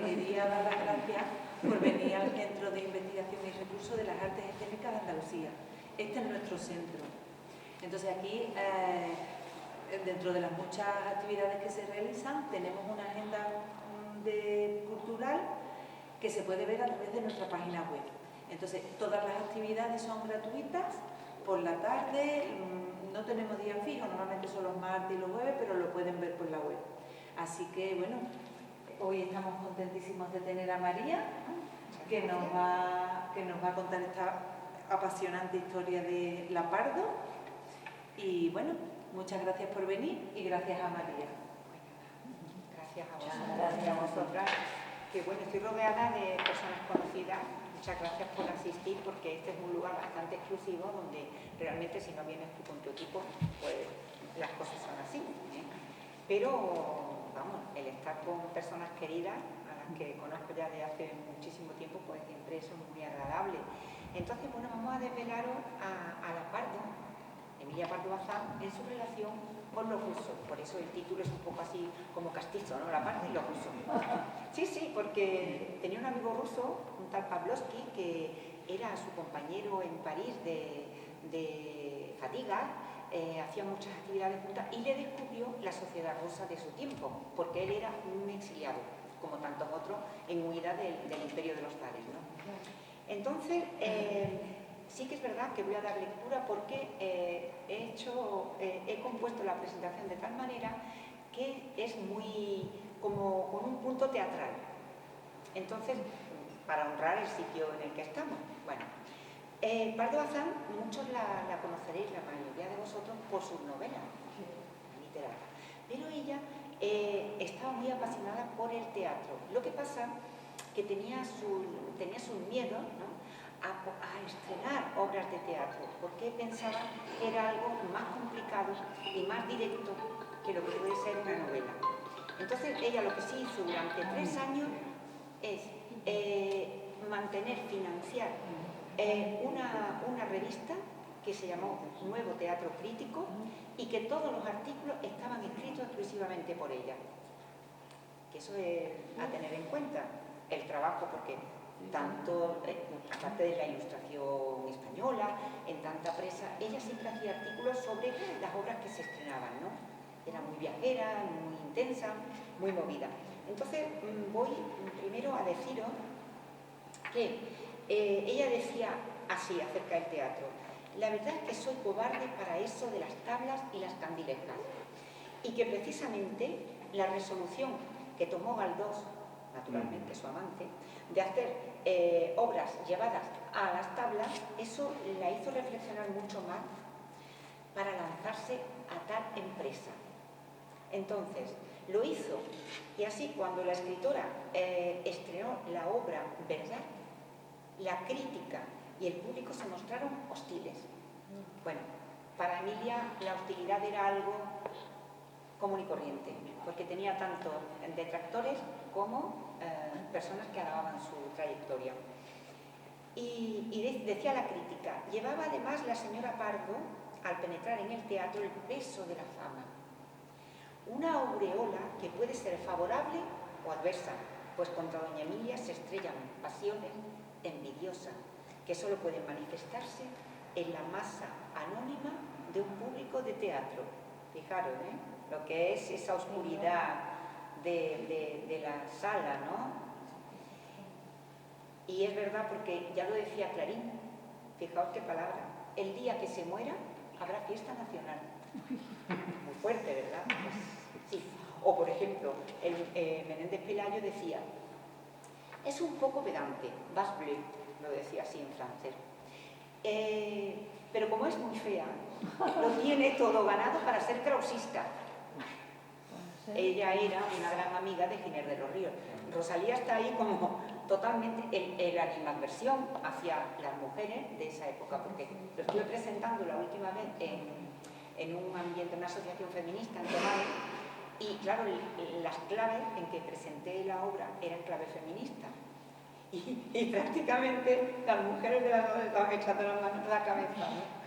quería dar las gracias por venir al Centro de Investigación y Recursos de las Artes Escénicas de Andalucía. Este es nuestro centro. Entonces aquí, dentro de las muchas actividades que se realizan, tenemos una agenda cultural que se puede ver a través de nuestra página web. Entonces, todas las actividades son gratuitas por la tarde, no tenemos días fijos, normalmente son los martes y los jueves, pero lo pueden ver por la web. Así que, bueno, hoy estamos contentísimos de tener a María, que nos va a contar esta apasionante historia de La Pardo. Y bueno, muchas gracias por venir y gracias a María. Gracias a vosotras. Gracias a vosotras. Que bueno, estoy rodeada de personas conocidas. Muchas gracias por asistir, porque este es un lugar bastante exclusivo donde realmente si no vienes tú con tu equipo, pues las cosas son así, ¿eh? Pero, vamos, el estar con personas queridas, a las que conozco ya de hace muchísimo tiempo, pues siempre eso es muy agradable. Entonces, bueno, vamos a desvelaros a La Pardo, Emilia Pardo Bazán, en su relación con los rusos. Por eso el título es un poco así como castizo, ¿no? La Pardo y los rusos. Sí, sí, porque tenía un amigo ruso, un tal Pavlovsky, que era su compañero en París de fatiga, hacía muchas actividades juntas y le descubrió la sociedad rusa de su tiempo, porque él era un exiliado, como tantos otros, en huida del imperio de los zares, ¿no? Entonces, sí que es verdad que voy a dar lectura porque he compuesto la presentación de tal manera que es muy como con un punto teatral. Entonces, para honrar el sitio en el que estamos. Bueno, Pardo Bazán, muchos la conoceréis, la mayoría de vosotros, por sus novelas literarias. Pero ella estaba muy apasionada por el teatro. Lo que pasa que tenía sus miedos, ¿no?, a estrenar obras de teatro, porque pensaba que era algo más complicado y más directo que lo que puede ser una novela. Entonces ella lo que sí hizo durante 3 años es financiar una revista que se llamó Nuevo Teatro Crítico y que todos los artículos estaban escritos exclusivamente por ella. Que eso es a tener en cuenta, el trabajo, porque tanto, aparte de la ilustración española, en tanta presa, ella siempre hacía artículos sobre las obras que se estrenaban, ¿no? Era muy viajera, muy intensa, muy movida. Entonces voy primero a deciros que ella decía así acerca del teatro: la verdad es que soy cobarde para eso de las tablas y las candilejas, y que precisamente la resolución que tomó Galdós, naturalmente su amante, de hacer obras llevadas a las tablas, eso la hizo reflexionar mucho más para lanzarse a tal empresa. Entonces, lo hizo, y así cuando la escritora estrenó la obra Verdad, la crítica y el público se mostraron hostiles. Bueno, para Emilia la hostilidad era algo común y corriente, porque tenía tanto detractores como personas que alababan su trayectoria. Y decía la crítica: llevaba además la señora Pardo, al penetrar en el teatro, el peso de la fama. Una aureola que puede ser favorable o adversa, pues contra doña Emilia se estrellan pasiones envidiosas que solo pueden manifestarse en la masa anónima de un público de teatro. Fijaros, lo que es esa oscuridad de la sala, ¿no? Y es verdad, porque ya lo decía Clarín, fijaos qué palabra: el día que se muera habrá fiesta nacional. Muy fuerte, ¿verdad? Pues, sí. O por ejemplo, Menéndez Pelayo decía: es un poco pedante, vas bleu, lo decía así en francés. Pero como es muy fea, lo tiene todo ganado para ser krausista. Ella era una gran amiga de Ginés de los Ríos. Rosalía está ahí como totalmente en la animadversión hacia las mujeres de esa época, porque lo estuve presentando la última vez en un ambiente, una asociación feminista en Tomare, y claro, las claves en que presenté la obra eran claves feministas. Y prácticamente las mujeres de las dos estaban echando las manos a la cabeza, ¿no?,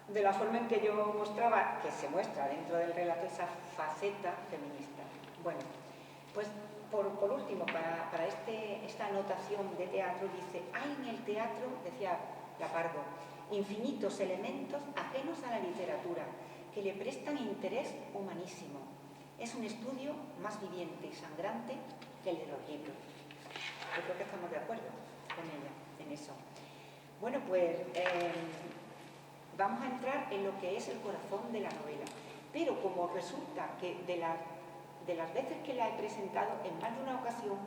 de la forma en que yo mostraba, que se muestra dentro del relato, esa faceta feminista. Bueno, Pues por último, para esta anotación de teatro, dice: hay en el teatro, decía Lapardo, infinitos elementos ajenos a la literatura que le prestan interés humanísimo. Es un estudio más viviente y sangrante que el de los libros. Yo creo que estamos de acuerdo con ella en eso. Bueno, pues vamos a entrar en lo que es el corazón de la novela. Pero como resulta que de las veces que la he presentado, en más de una ocasión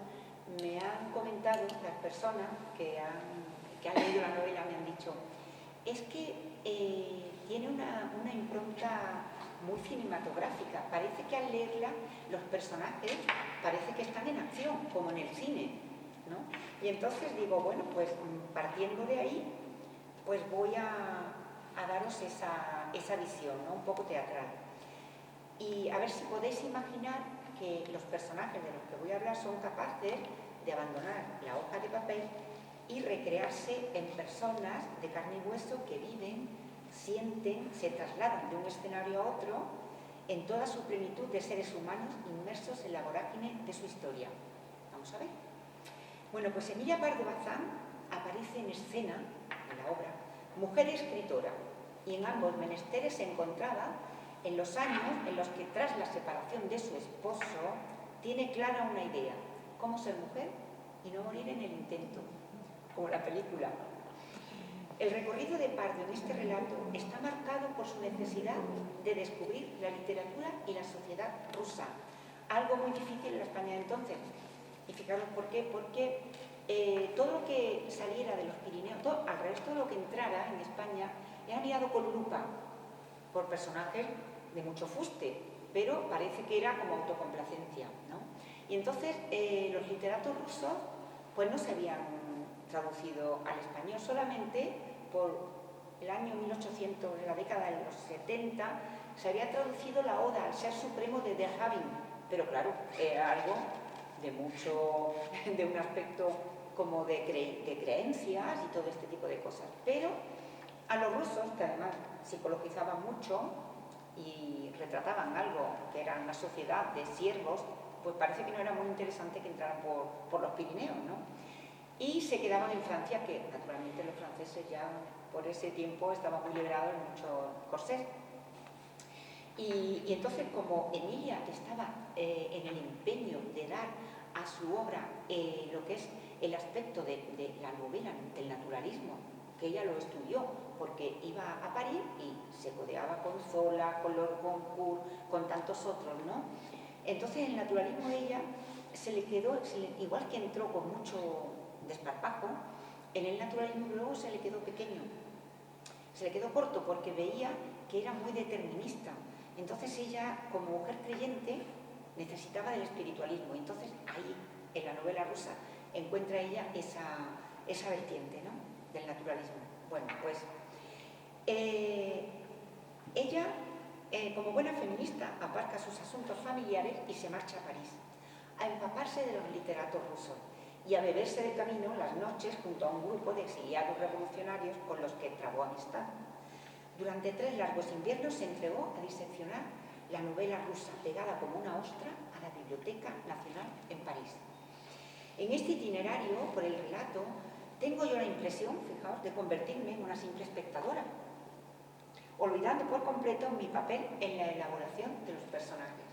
me han comentado las personas que han leído la novela, me han dicho: es que tiene una impronta muy cinematográfica. Parece que al leerla los personajes parece que están en acción, como en el cine, ¿no? Y entonces digo, bueno, pues partiendo de ahí, pues voy a daros esa visión, ¿no? Un poco teatral. Y a ver si podéis imaginar que los personajes de los que voy a hablar son capaces de abandonar la hoja de papel y recrearse en personas de carne y hueso que viven, sienten, se trasladan de un escenario a otro en toda su plenitud de seres humanos inmersos en la vorágine de su historia. Vamos a ver. Bueno, pues Emilia Pardo Bazán aparece en escena, en la obra, mujer escritora, y en ambos menesteres se encontraba en los años en los que, tras la separación de su esposo, tiene clara una idea: cómo ser mujer y no morir en el intento, como la película. El recorrido de Pardo en este relato está marcado por su necesidad de descubrir la literatura y la sociedad rusa, algo muy difícil en la España de entonces. Y fijaros por qué, porque todo lo que saliera de los Pirineos, al revés, todo lo que entrara en España era mirado con lupa por personajes de mucho fuste, pero parece que era como autocomplacencia, ¿no? Y entonces los literatos rusos pues no se habían traducido al español. Solamente por el año 1800, en la década de los 70, se había traducido la Oda al Ser Supremo de Derbhavin, pero claro, era algo de un aspecto como de creencias y todo este tipo de cosas. Pero a los rusos, que además psicologizaban mucho y retrataban algo que era una sociedad de siervos, pues parece que no era muy interesante que entraran por los Pirineos, ¿no? Y se quedaban en Francia, que naturalmente los franceses ya por ese tiempo estaban muy liberados en muchos corsés. Y entonces, como Emilia estaba en el empeño de dar a su obra lo que es el aspecto de la novela, del naturalismo, que ella lo estudió porque iba a París y se codeaba con Zola, con Lord Goncourt, con tantos otros, ¿no? Entonces el naturalismo de ella se le quedó, igual que entró con mucho desparpajo, en el naturalismo luego se le quedó pequeño, se le quedó corto porque veía que era muy determinista. Entonces ella, como mujer creyente, necesitaba del espiritualismo. Entonces ahí, en la novela rusa, encuentra ella esa vertiente, ¿no?, del naturalismo. Bueno, pues ella, como buena feminista, aparca sus asuntos familiares y se marcha a París a empaparse de los literatos rusos y a beberse de camino las noches junto a un grupo de exiliados revolucionarios con los que trabó amistad. Durante 3 largos inviernos se entregó a diseccionar la novela rusa, pegada como una ostra a la Biblioteca Nacional en París. En este itinerario por el relato tengo yo la impresión, fijaos, de convertirme en una simple espectadora, olvidando por completo mi papel en la elaboración de los personajes.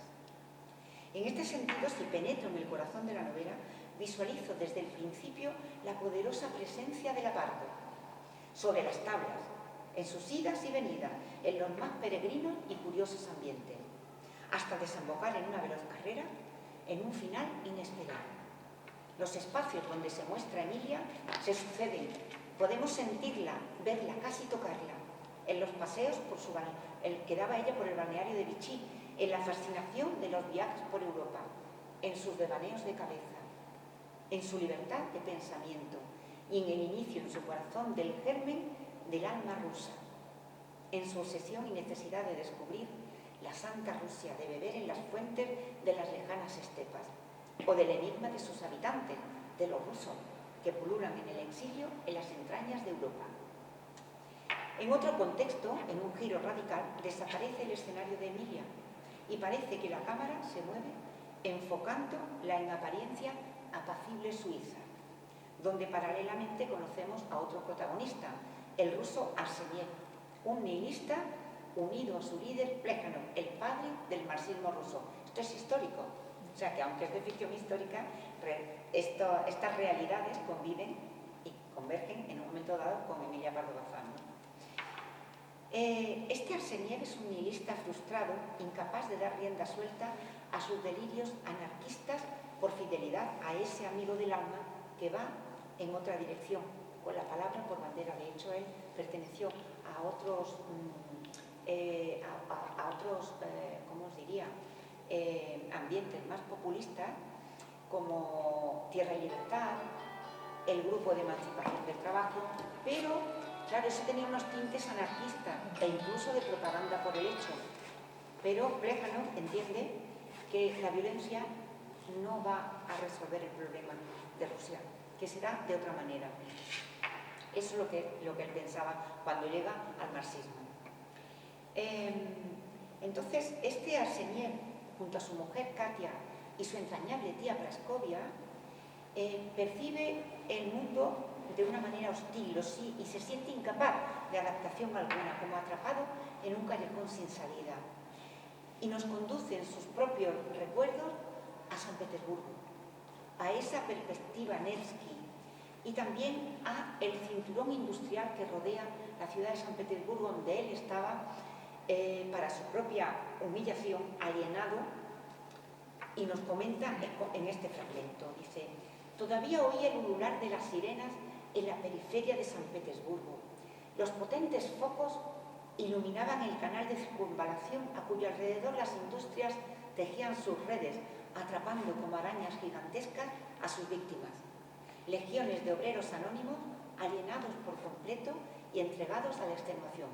En este sentido, si penetro en el corazón de la novela, visualizo desde el principio la poderosa presencia de Lapardo sobre las tablas, en sus idas y venidas, en los más peregrinos y curiosos ambientes, hasta desembocar en una veloz carrera, en un final inesperado. Los espacios donde se muestra Emilia se suceden. Podemos sentirla, verla, casi tocarla. En los paseos que daba ella por el balneario de Vichy, en la fascinación de los viajes por Europa, en sus devaneos de cabeza, en su libertad de pensamiento y en el inicio en su corazón del germen del alma rusa, en su obsesión y necesidad de descubrir la santa Rusia, de beber en las fuentes de las lejanas estepas, o del enigma de sus habitantes, de los rusos, que pululan en el exilio en las entrañas de Europa. En otro contexto, en un giro radical, desaparece el escenario de Emilia y parece que la cámara se mueve enfocando la en apariencia apacible Suiza, donde paralelamente conocemos a otro protagonista, el ruso Arseniev, un nihilista unido a su líder Plejánov, el padre del marxismo ruso. Esto es histórico, o sea que aunque es de ficción histórica, estas realidades conviven y convergen en un momento dado con Emilia Pardo Bazán, ¿no? Este Arseniev es un nihilista frustrado, incapaz de dar rienda suelta a sus delirios anarquistas por fidelidad a ese amigo del alma que va en otra dirección, con la palabra por bandera. De hecho, él perteneció a otros, ¿cómo os diría?, ambientes más populistas, como Tierra y Libertad, el Grupo de Emancipación del Trabajo, pero, claro, eso tenía unos tintes anarquistas e incluso de propaganda por el hecho. Pero Plejánov entiende que la violencia no va a resolver el problema de Rusia, que será de otra manera. Eso es lo que él pensaba cuando llega al marxismo. Entonces, este Arseniev, junto a su mujer Katia y su entrañable tía Praskovia, percibe el mundo de una manera hostil y se siente incapaz de adaptación alguna, como atrapado en un callejón sin salida. Y nos conduce en sus propios recuerdos a San Petersburgo, a esa perspectiva Nevsky y también a el cinturón industrial que rodea la ciudad de San Petersburgo, donde él estaba, para su propia humillación, alienado, y nos comenta en este fragmento. Dice: todavía oía el ulular de las sirenas en la periferia de San Petersburgo. Los potentes focos iluminaban el canal de circunvalación a cuyo alrededor las industrias tejían sus redes, atrapando como arañas gigantescas a sus víctimas. Legiones de obreros anónimos, alienados por completo y entregados a la extenuación.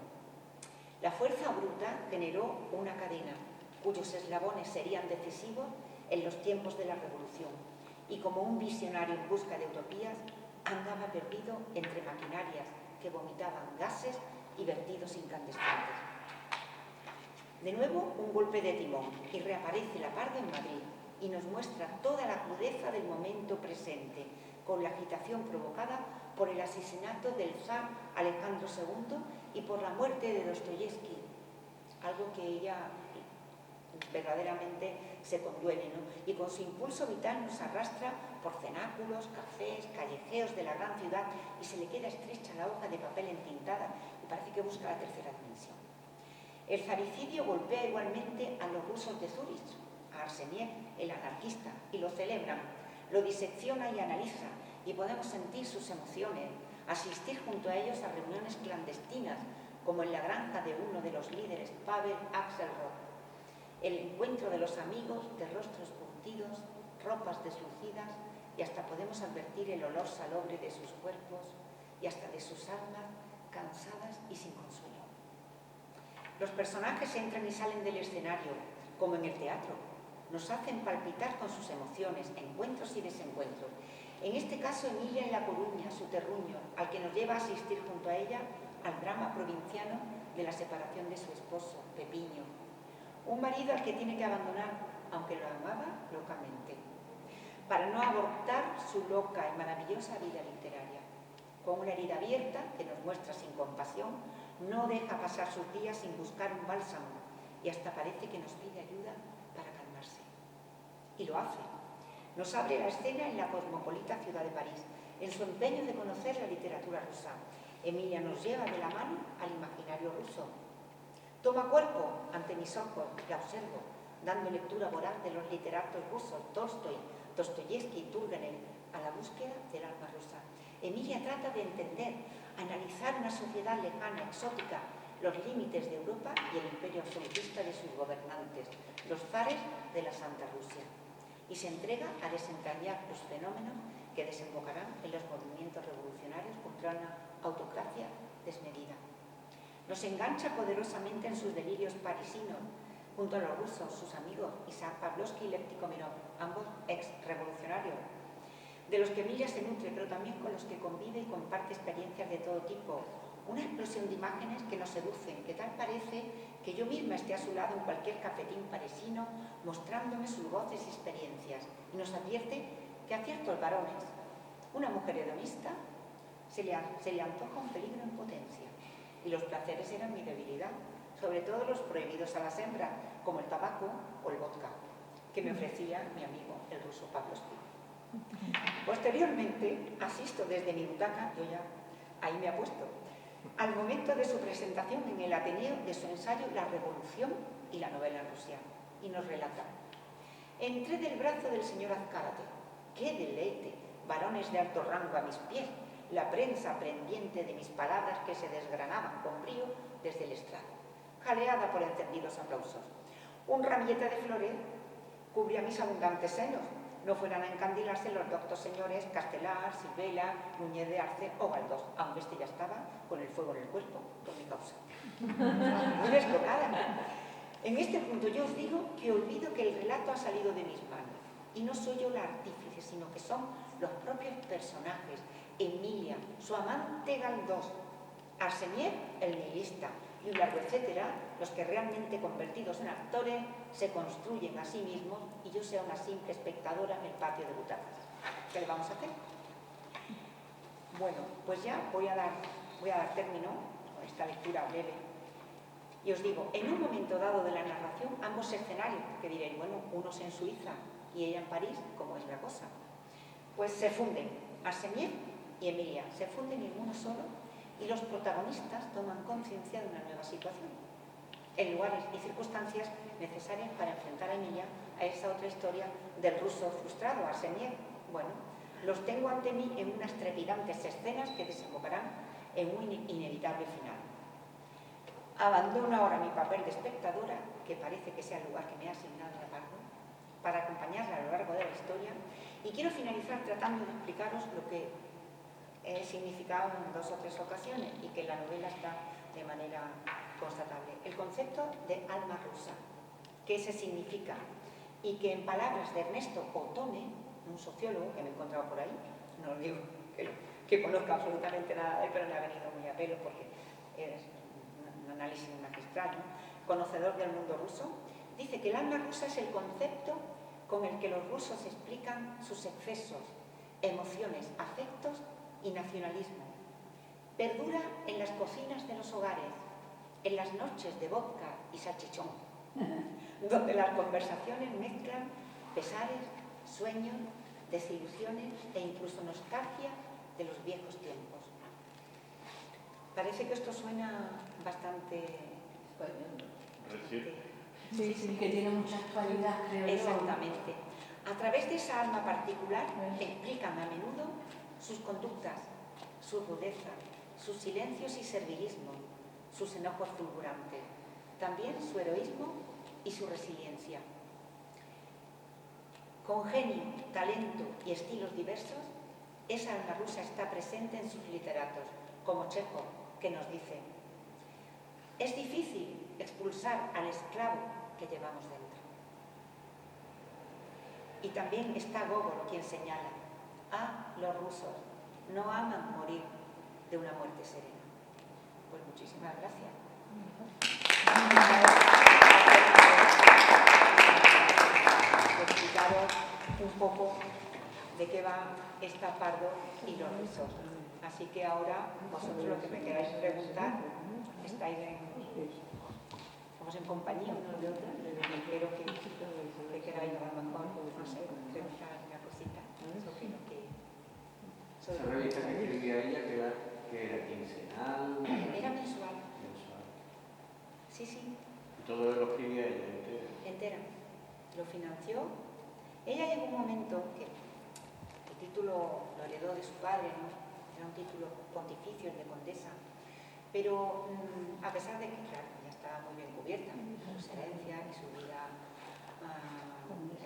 La fuerza bruta generó una cadena, cuyos eslabones serían decisivos en los tiempos de la revolución, y como un visionario en busca de utopías, andaba perdido entre maquinarias que vomitaban gases y vertidos incandescentes. De nuevo, un golpe de timón, y reaparece la Pardo en Madrid, y nos muestra toda la crudeza del momento presente, con la agitación provocada por el asesinato del zar Alejandro II y por la muerte de Dostoyevski, algo que ella verdaderamente se conduele, ¿no? Y con su impulso vital nos arrastra por cenáculos, cafés, callejeos de la gran ciudad, y se le queda estrecha la hoja de papel entintada y parece que busca la tercera dimensión. El zaricidio golpea igualmente a los rusos de Zúrich, a Arseniev, el anarquista, y lo celebran, lo disecciona y analiza, y podemos sentir sus emociones, asistir junto a ellos a reuniones clandestinas, como en la granja de uno de los líderes, Pavel Axelrod. El encuentro de los amigos, de rostros curtidos, ropas deslucidas, y hasta podemos advertir el olor salobre de sus cuerpos y hasta de sus almas cansadas y sin consuelo. Los personajes entran y salen del escenario, como en el teatro. Nos hacen palpitar con sus emociones, encuentros y desencuentros. En este caso, Emilia en La Coruña, su terruño, al que nos lleva a asistir junto a ella al drama provinciano de la separación de su esposo, Pepiño. Un marido al que tiene que abandonar, aunque lo amaba locamente, para no abortar su loca y maravillosa vida literaria. Con una herida abierta, que nos muestra sin compasión, no deja pasar sus días sin buscar un bálsamo, y hasta parece que nos pide ayuda para calmarse. Y lo hace. Nos abre la escena en la cosmopolita ciudad de París, en su empeño de conocer la literatura rusa. Emilia nos lleva de la mano al imaginario ruso. Toma cuerpo ante mis ojos, la observo, dando lectura voraz de los literatos rusos, Tolstoy, Dostoyevski y Turgenev, a la búsqueda del alma rusa. Emilia trata de entender, analizar una sociedad lejana, exótica, los límites de Europa y el imperio absolutista de sus gobernantes, los zares de la Santa Rusia, y se entrega a desentrañar los fenómenos que desembocarán en los movimientos revolucionarios contra una autocracia desmedida. Nos engancha poderosamente en sus delirios parisinos, junto a los rusos, sus amigos, Isaac Pavlovsky y Lev Tikhomirov, ambos ex-revolucionarios, de los que Emilia se nutre, pero también con los que convive y comparte experiencias de todo tipo. Una explosión de imágenes que nos seducen, que tal parece que yo misma esté a su lado en cualquier cafetín parisino, mostrándome sus voces y experiencias, y nos advierte que a ciertos varones, una mujer hedonista, se le antoja un peligro en potencia, y los placeres eran mi debilidad, sobre todo los prohibidos a las hembras, como el tabaco o el vodka, que me ofrecía mi amigo, el ruso Pablo Spina. Posteriormente, asisto desde mi butaca, yo ya ahí me apuesto, al momento de su presentación en el Ateneo de su ensayo La Revolución y la novela rusa, y nos relata: entré del brazo del señor Azcárate, qué deleite, varones de alto rango a mis pies, la prensa pendiente de mis palabras que se desgranaban con brío desde el estrado, jaleada por encendidos aplausos. Un ramillete de flores cubría mis abundantes senos, no fueran a encandilarse los doctos señores Castelar, Silvela, Núñez de Arce o Galdós, aunque este ya estaba con el fuego en el cuerpo, por mi causa. Muy desbocada. En este punto yo os digo que olvido que el relato ha salido de mis manos, y no soy yo la artífice, sino que son los propios personajes, Emilia, su amante Galdós, Arsenier, el nihilista, y un largo etcétera, los que realmente convertidos en actores se construyen a sí mismos y yo sea una simple espectadora en el patio de butacas. ¿Qué le vamos a hacer? Bueno, pues ya voy a dar término a esta lectura breve. Y os digo, en un momento dado de la narración, ambos escenarios, que diréis, bueno, unos en Suiza y ella en París, ¿cómo es la cosa? Pues se funden, Arsenier y Emilia, se funden en uno solo, y los protagonistas toman conciencia de una nueva situación, en lugares y circunstancias necesarias para enfrentar a Emilia a esa otra historia del ruso frustrado, Arsenier. Bueno, los tengo ante mí en unas trepidantes escenas que desembocarán en un inevitable final. Abandono ahora mi papel de espectadora, que parece que sea el lugar que me ha asignado la Pardo, para acompañarla a lo largo de la historia, y quiero finalizar tratando de explicaros lo que he significado en 2 o 3 ocasiones y que en la novela está de manera constatable. El concepto de alma rusa, qué se significa, y que en palabras de Ernesto Ottone, un sociólogo que me he encontrado por ahí, no os digo que conozca absolutamente nada de él, pero me ha venido muy a pelo porque es un análisis magistral, ¿no? Conocedor del mundo ruso, dice que el alma rusa es el concepto con el que los rusos explican sus excesos, emociones, afectos y nacionalismo. Perdura en las cocinas de los hogares, en las noches de vodka y salchichón, donde las conversaciones mezclan pesares, sueños, desilusiones e incluso nostalgia de los viejos tiempos. Parece que esto suena bastante... Sí, que tiene mucha actualidad, creo yo. Exactamente. A través de esa alma particular explican a menudo sus conductas, su rudeza, sus silencios y servilismo, sus enojos fulgurantes, también su heroísmo y su resiliencia. Con genio, talento y estilos diversos, esa alma rusa está presente en sus literatos, como Chekhov, que nos dice: es difícil expulsar al esclavo que llevamos dentro. Y también está Gogol, quien señala: los rusos no aman morir de una muerte serena. Pues muchísimas gracias. Explicaros un poco de qué va esta Pardo y los rusos. Así que ahora, vosotros lo que me queráis preguntar, estáis estamos en compañía unos de otros, espero que queráis a lo mejor, no sé, preguntar una cosita sobre lo que... Esa revista que escribía ella, que era quincenal... Era mensual. Sí. Y todo lo escribía ella entera. Entera. Lo financió. Ella llegó un momento que el título lo heredó de su padre, ¿no? Era un título pontificio, el de condesa, pero a pesar de que, claro, ya estaba muy bien cubierta por su herencia y su vida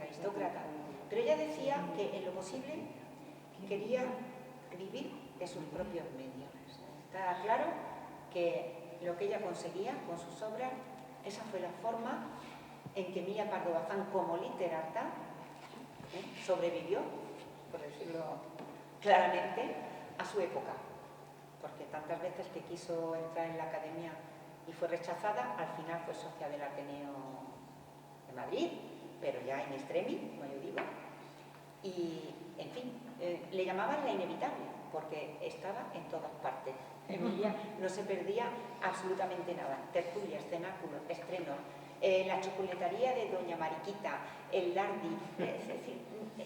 aristócrata, pero ella decía que en lo posible quería vivir de sus propios medios. Estaba claro que lo que ella conseguía con sus obras, esa fue la forma en que Emilia Pardo Bazán, como literata, sobrevivió, por decirlo claramente, a su época, porque tantas veces que quiso entrar en la academia y fue rechazada. Al final fue socia del Ateneo de Madrid, pero ya in extremis, como yo digo. Y, en fin, le llamaban la inevitable, porque estaba en todas partes. Emilia no se perdía absolutamente nada. Tertulias, cenáculos, estrenos, la chocolataría de Doña Mariquita, el Lardi. Es decir,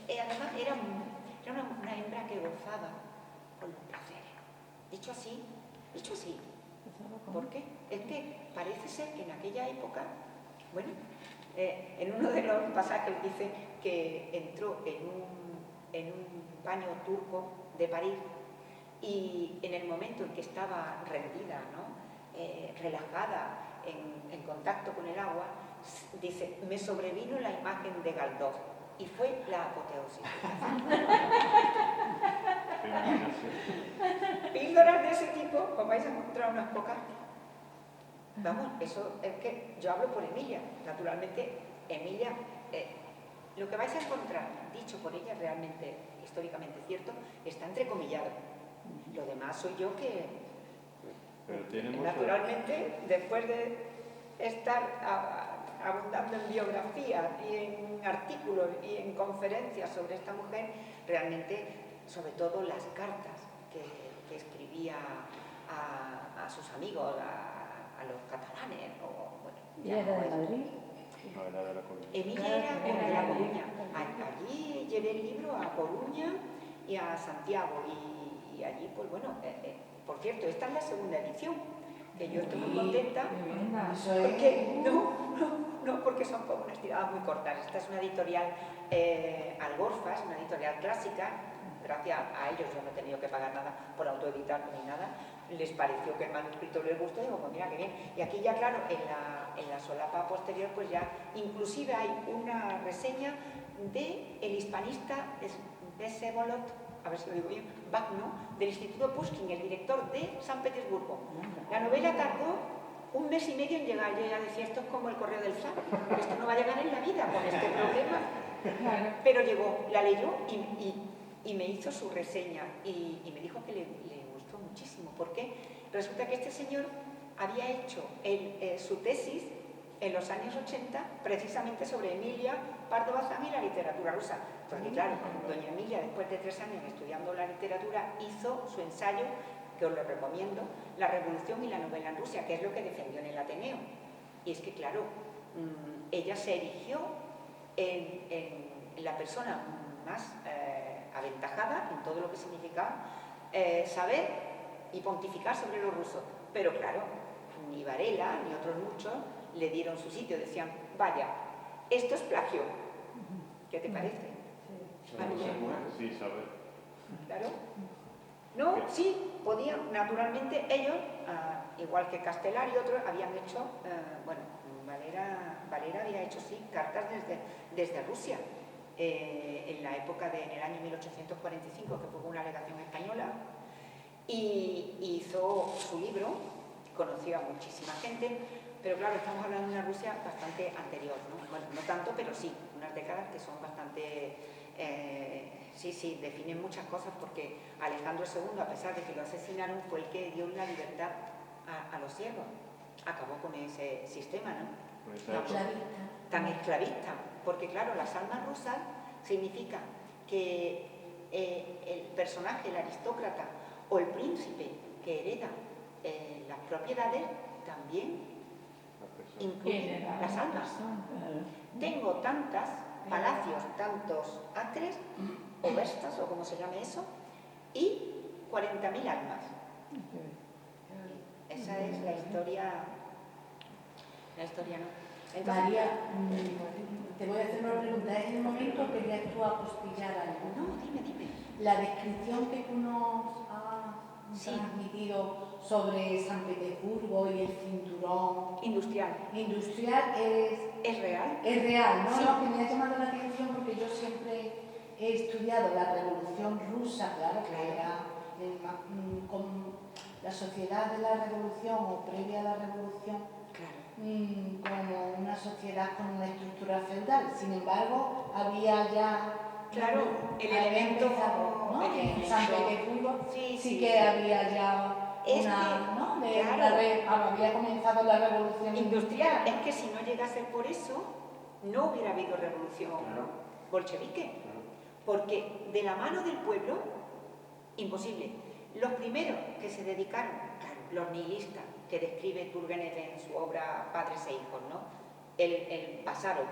además era una hembra que gozaba con los placeres. Dicho así, ¿por qué? Es que parece ser que en aquella época, bueno, en uno de los pasajes dice que entró en un baño turco de París y en el momento en que estaba rendida, ¿no? Relajada, en contacto con el agua, dice, me sobrevino la imagen de Galdós y fue la apoteosis. Píldoras de ese tipo, como vais a encontrar unas pocas. Vamos, eso es que yo hablo por Emilia. Naturalmente, Emilia, lo que vais a encontrar, dicho por ella, realmente, históricamente cierto, está entrecomillado. Lo demás soy yo que, naturalmente, después de estar abundando en biografías y en artículos y en conferencias sobre esta mujer, realmente, sobre todo las cartas que escribía a sus amigos, a los catalanes, o bueno, ¿Y era de Madrid? No, era de La Coruña. Emilia era de La Coruña. Allí llevé el libro a Coruña y a Santiago y allí, pues bueno, por cierto, esta es la segunda edición, que yo estoy muy contenta, porque no, porque son como unas tiradas muy cortas. Esta es una editorial Algorfa, es una editorial clásica. Gracias a ellos yo no he tenido que pagar nada por autoeditar ni nada. Les pareció que el manuscrito les gustó y digo, pues mira qué bien. Y aquí ya, claro, en la solapa posterior, pues ya inclusive hay una reseña de el hispanista Vsevolod, a ver si lo digo bien, Bagno, del Instituto Pushkin, el director de San Petersburgo. La novela tardó 1 mes y medio en llegar. Yo ya decía, esto es como el correo del zar, esto no va a llegar en la vida con este problema. Pero llegó, la leyó y me hizo su reseña y me dijo que le gustó muchísimo, porque resulta que este señor había hecho su tesis en los años 80 precisamente sobre Emilia Pardo Bazán y la literatura rusa. Porque claro, doña Emilia, después de 3 años estudiando la literatura, hizo su ensayo, que os lo recomiendo, La Revolución y la novela en Rusia, que es lo que defendió en el Ateneo. Y es que claro, ella se erigió en la persona más aventajada en todo lo que significaba saber y pontificar sobre los rusos. Pero claro, ni Varela ni otros muchos le dieron su sitio, decían, vaya, esto es plagio. ¿Qué te parece? Sí, saber. Claro. No, sí, podían, naturalmente ellos, igual que Castelar y otros, habían hecho, bueno, Valera había hecho, sí, cartas desde Rusia. En la época en el año 1845, que fue una legación española, y hizo su libro, conoció a muchísima gente, pero claro, estamos hablando de una Rusia bastante anterior, ¿no? Bueno, no tanto, pero sí, unas décadas que son bastante, sí, definen muchas cosas, porque Alejandro II, a pesar de que lo asesinaron, fue el que dio la libertad a los ciegos, acabó con ese sistema, ¿no? Tan esclavista, porque claro, las almas rusas significa que el personaje, el aristócrata o el príncipe que hereda las propiedades también incluye las almas. Tengo tantas palacios, tantos acres o verstas o como se llame eso, y 40.000 almas. Esa es la historia. La historia no. Entonces, María, te voy a hacer una pregunta. ¿Es el momento que querías tú apostillar algo? no, dime. La descripción que tú nos has transmitido sobre San Petersburgo y el cinturón industrial es real. Es real, ¿no? Sí. Lo que me ha llamado la atención, porque yo siempre he estudiado la Revolución Rusa, claro, que era con la sociedad de la Revolución o previa a la Revolución, como una sociedad con una estructura feudal. Sin embargo, había ya... Claro, el elemento... empezado, ¿no? En San Petersburgo sí que había ya Es una, que, ¿no? claro, había comenzado la revolución industrial. Es que si no llega a ser por eso, no hubiera habido revolución bolchevique. Porque de la mano del pueblo, imposible. Los primeros que se dedicaron, claro, los nihilistas, que describe Turgenev en su obra Padres e Hijos, ¿no? El pasado,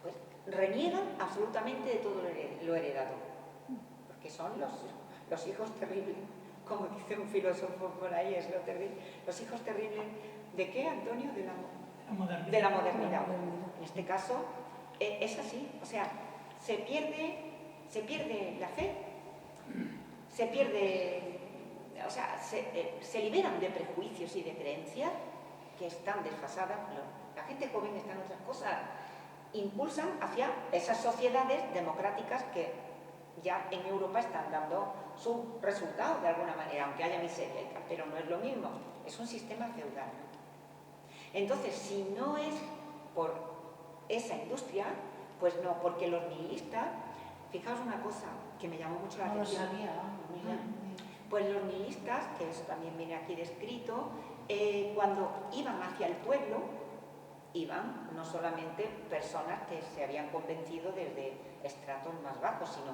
pues reniegan absolutamente de todo lo heredado, porque son los hijos terribles, como dice un filósofo por ahí, es lo terrible. Los hijos terribles, ¿de qué, Antonio? De la modernidad. En este caso, es así, o sea, se pierde la fe, se pierde, o sea, se liberan de prejuicios y de creencias que están desfasadas. La gente joven está en otras cosas, impulsan hacia esas sociedades democráticas que ya en Europa están dando su resultado de alguna manera, aunque haya miseria, pero no es lo mismo, es un sistema feudal. Entonces, si no es por esa industria, pues no, porque los nihilistas, fijaos una cosa que me llamó mucho la atención. No lo sabía, mira. Pues los nihilistas, que eso también viene aquí descrito, cuando iban hacia el pueblo, iban no solamente personas que se habían convencido desde estratos más bajos, sino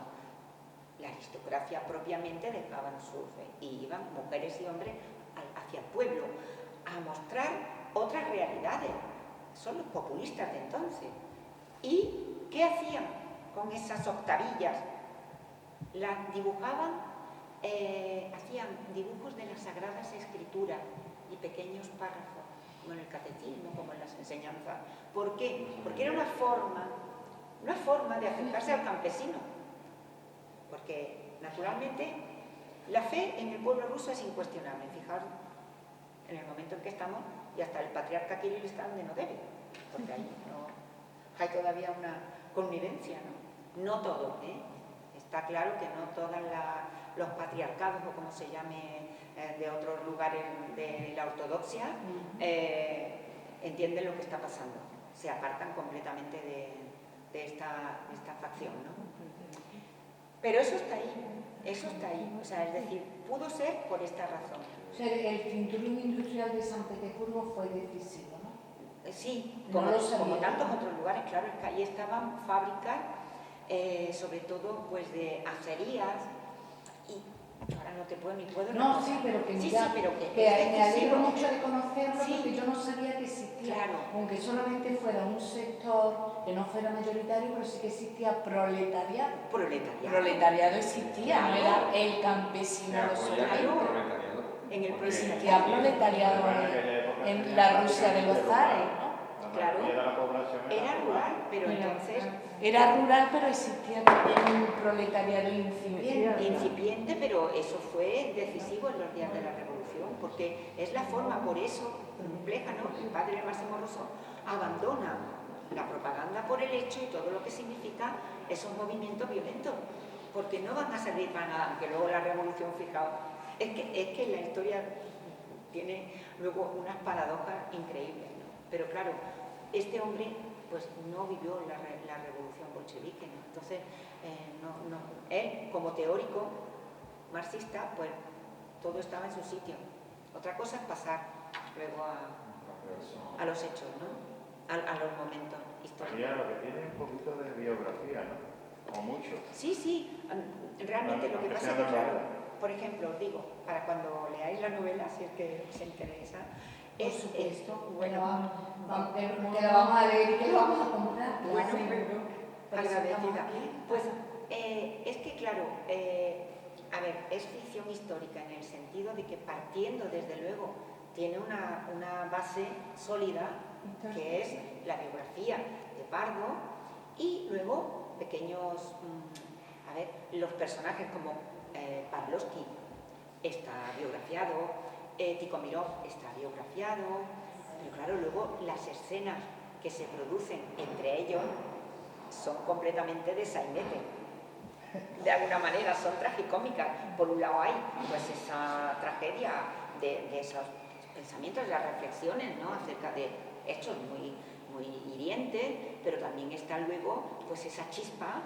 la aristocracia propiamente dejaban su fe y iban mujeres y hombres hacia el pueblo a mostrar otras realidades. Son los populistas de entonces. ¿Y qué hacían con esas octavillas? Las dibujaban, hacían dibujos de las Sagradas Escrituras y pequeños párrafos, como en el catecismo, como en las enseñanzas. ¿Por qué? Porque era una forma de acercarse al campesino. Porque, naturalmente, la fe en el pueblo ruso es incuestionable. Fijaos en el momento en que estamos, y hasta el patriarca Kirill está donde no debe, porque ahí hay todavía una connivencia, ¿no? No todo, ¿eh? Está claro que no todos los patriarcados, o como se llame de otros lugares de la ortodoxia, entienden lo que está pasando. Se apartan completamente de esta facción, ¿no? Pero eso está ahí, o sea, es decir, pudo ser por esta razón. O sea, el cinturón industrial de San Petersburgo fue decisivo, ¿no? Sí, No como tantos otros lugares, claro, es que ahí estaban fábricas, sobre todo pues de acerías, y ahora no te puedo ni puedo No, recordar. sí, pero que sí, mira, pero que es me alegro decisivo. mucho de conocerlo, Sí. porque yo no sabía que existía, Claro. aunque solamente fuera un sector que no fuera mayoritario, pero sí que existía proletariado. Proletariado existía, no era el campesino solamente. En el Existía proletariado en la Rusia de los zares, ¿no? Claro, era rural, pero entonces... Era rural, pero existía también un proletariado incipiente, pero eso fue decisivo en los días de la Revolución, porque es la forma, por eso, compleja, ¿no? El padre Máximo Rousseau abandona la propaganda por el hecho y todo lo que significa esos movimientos violentos, porque no van a servir para nada, aunque luego la Revolución, fijaos, es que la historia tiene luego unas paradojas increíbles, ¿no? Pero claro, este hombre pues no vivió la revolución bolchevique, ¿no? Entonces, él como teórico marxista, pues todo estaba en su sitio. Otra cosa es pasar luego a los hechos, ¿no? A los momentos históricos. Mira, lo que tiene un poquito de biografía, ¿no? O mucho. Sí, realmente lo que pasa es que, claro, por ejemplo, os digo, para cuando leáis la novela, si es que os interesa, Por supuesto, bueno, que la vamos a leer y que la vamos a comprar. Bueno, agradecida. Pues es que, claro, a ver, es ficción histórica en el sentido de que partiendo, desde luego, tiene una base sólida, que es la biografía de Pardo, y luego pequeños, a ver, los personajes como Pavlovsky está biografiado, Tikhomírov está biografiado, pero claro, luego las escenas que se producen entre ellos son completamente de sainete. De alguna manera son tragicómicas. Por un lado hay pues esa tragedia de esos pensamientos, de las reflexiones, ¿no? Acerca de hechos muy, muy hirientes, pero también está luego pues esa chispa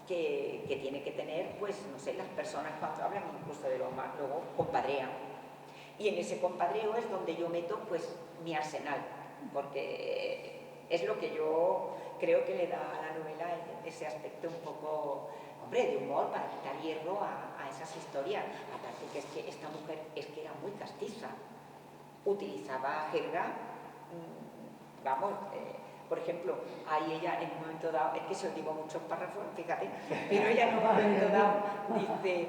que tiene que tener, pues no sé, las personas cuando hablan incluso de lo más, luego compadrean. Y en ese compadreo es donde yo meto pues mi arsenal, porque es lo que yo creo que le da a la novela ese aspecto un poco, hombre, de humor para quitar hierro a esas historias. Aparte que es que esta mujer es que era muy castiza, utilizaba jerga, vamos, por ejemplo, ahí ella en un momento dado, es que se os digo muchos párrafos, fíjate, pero ella en un momento dado dice,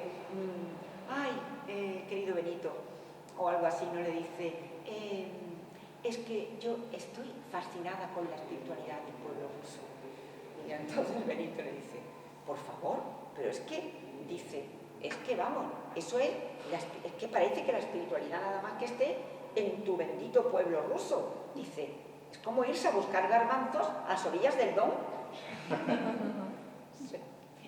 ay, querido Benito, o algo así, no le dice, es que yo estoy fascinada con la espiritualidad del pueblo ruso. Y entonces Benito le dice, por favor, pero es que, dice, es que vamos, eso es que parece que la espiritualidad nada más que esté en tu bendito pueblo ruso. Dice, es como irse a buscar garbanzos a las orillas del Don.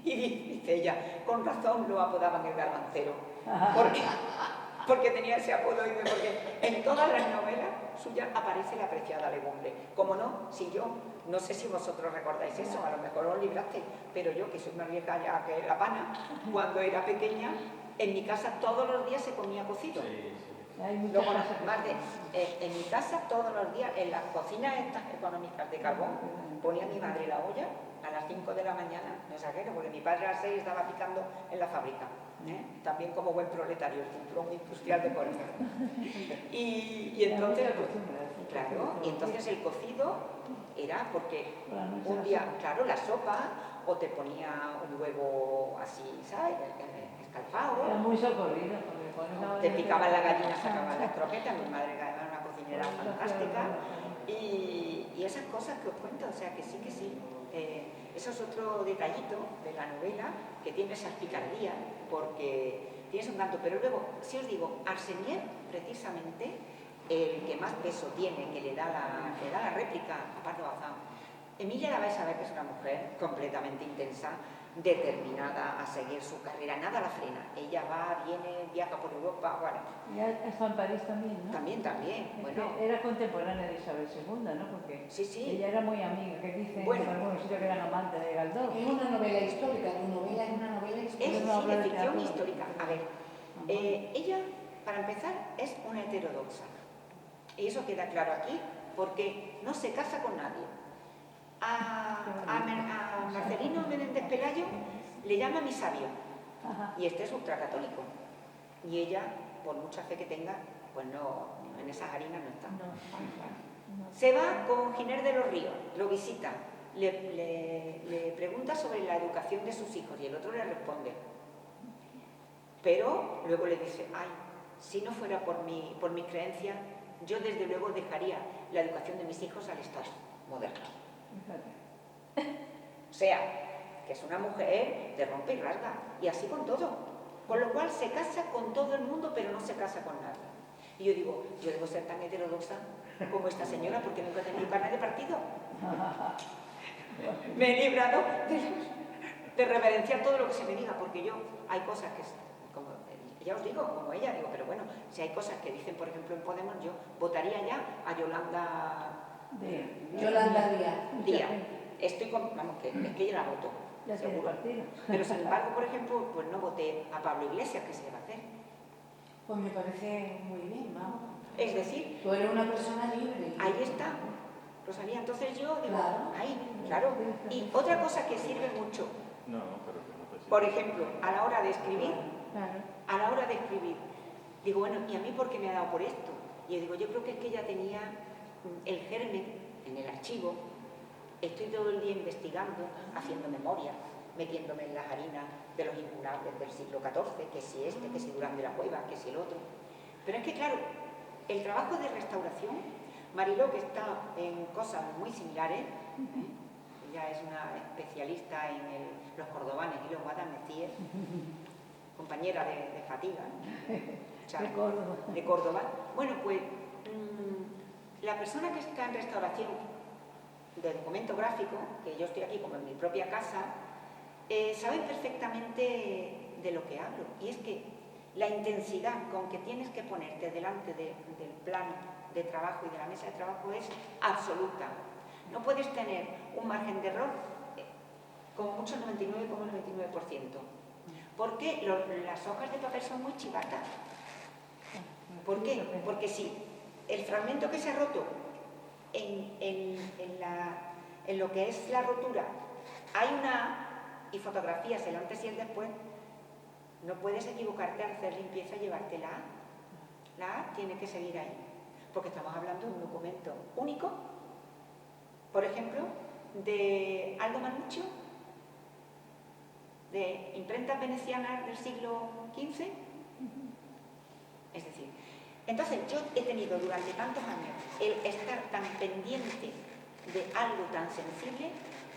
Y dice ella, con razón lo apodaban el garbancero. Porque tenía ese apodo, porque en todas las novelas suyas aparece la preciada legumbre. Como no, si yo, no sé si vosotros recordáis eso, a lo mejor os libraste, pero yo, que soy más vieja ya que la pana, cuando era pequeña, en mi casa todos los días se comía cocido. Luego, en mi casa todos los días, en las cocinas estas económicas de carbón, ponía mi madre la olla a las 5 de la mañana, no sé qué, porque mi padre a las 6 estaba picando en la fábrica. También como buen proletario, el cinturón industrial de Corea. Y entonces, claro, y entonces el cocido era porque un día, claro, la sopa, o te ponía un huevo así, ¿sabes? Escalfado. Era muy socorrido. Te picaban la gallina, sacaban las croquetas, mi madre era una cocinera fantástica. Y esas cosas que os cuento, o sea, que sí, eso es otro detallito de la novela, que tiene esas picardías, porque tienes un tanto, pero luego, si os digo, Arsenier, precisamente, el que más peso tiene, que le da la réplica a Pardo Bazán, Emilia la vais a ver que es una mujer completamente intensa, determinada a seguir su carrera, nada la frena. Ella va, viene, viaja por Europa, bueno. Y ha estado en París también, ¿no? También, bueno. Era contemporánea de Isabel II, ¿no? Porque sí. Ella era muy amiga, que dicen bueno, en algunos sitios que era amante de Galdós. Es una novela histórica, tu novela es una novela histórica. Es de ficción histórica. A ver, ella, para empezar, es una heterodoxa. Y eso queda claro aquí, porque no se casa con nadie. A Marcelino Menéndez Pelayo le llama mi sabio, y este es ultracatólico, y ella, por mucha fe que tenga, pues no, en esas harinas no está. Se va con Giner de los Ríos, lo visita, le pregunta sobre la educación de sus hijos, y el otro le responde, pero luego le dice, ay, si no fuera por mi creencia, yo desde luego dejaría la educación de mis hijos al Estado moderno. O sea, que es una mujer de rompe y rasga, y así con todo. Con lo cual se casa con todo el mundo, pero no se casa con nadie. Y yo digo, yo debo ser tan heterodoxa como esta señora, porque nunca he tenido carne de partido. Me he librado de reverenciar todo lo que se me diga, porque yo, hay cosas que, como ya os digo, como ella, digo, pero bueno, si hay cosas que dicen, por ejemplo, en Podemos, yo votaría ya a Yolanda Díaz. Estoy con, vamos, que es que ella la voto, seguro. Pero sin embargo, por ejemplo, pues no voté a Pablo Iglesias, ¿qué se le va a hacer? Pues me parece muy bien, vamos. Es decir, tú eres una persona libre. Ahí está, Rosalía. Entonces yo digo, claro. Ahí, claro. Y otra cosa que sirve mucho, pero que no te sirve. por ejemplo, a la hora de escribir, Claro. digo, bueno, ¿y a mí por qué me ha dado por esto? Y yo digo, yo creo que es que ella tenía el germen en el archivo. Estoy todo el día investigando, haciendo memoria, metiéndome en las harinas de los incunables del siglo XIV, que si este, que si Durán de la Cueva, que si el otro. Pero es que, claro, el trabajo de restauración, Mariló, que está en cosas muy similares, ella es una especialista en los cordobanes y los guadalmecíes, compañera de fatiga, o sea, de Córdoba. Bueno, pues la persona que está en restauración de documento gráfico, que yo estoy aquí como en mi propia casa, sabe perfectamente de lo que hablo. Y es que la intensidad con que tienes que ponerte delante del plano de trabajo y de la mesa de trabajo es absoluta. No puedes tener un margen de error como mucho 99,99%. Porque las hojas de papel son muy chivatas. ¿Por qué? Porque si el fragmento que se ha roto en lo que es la rotura hay una A y fotografías el antes y el después, no puedes equivocarte al hacer limpieza y llevarte la A. La A tiene que seguir ahí, porque estamos hablando de un documento único, por ejemplo, de Aldo Mannuccio, de imprentas venecianas del siglo XV. Es decir, entonces yo he tenido durante tantos años el estar tan pendiente de algo tan sensible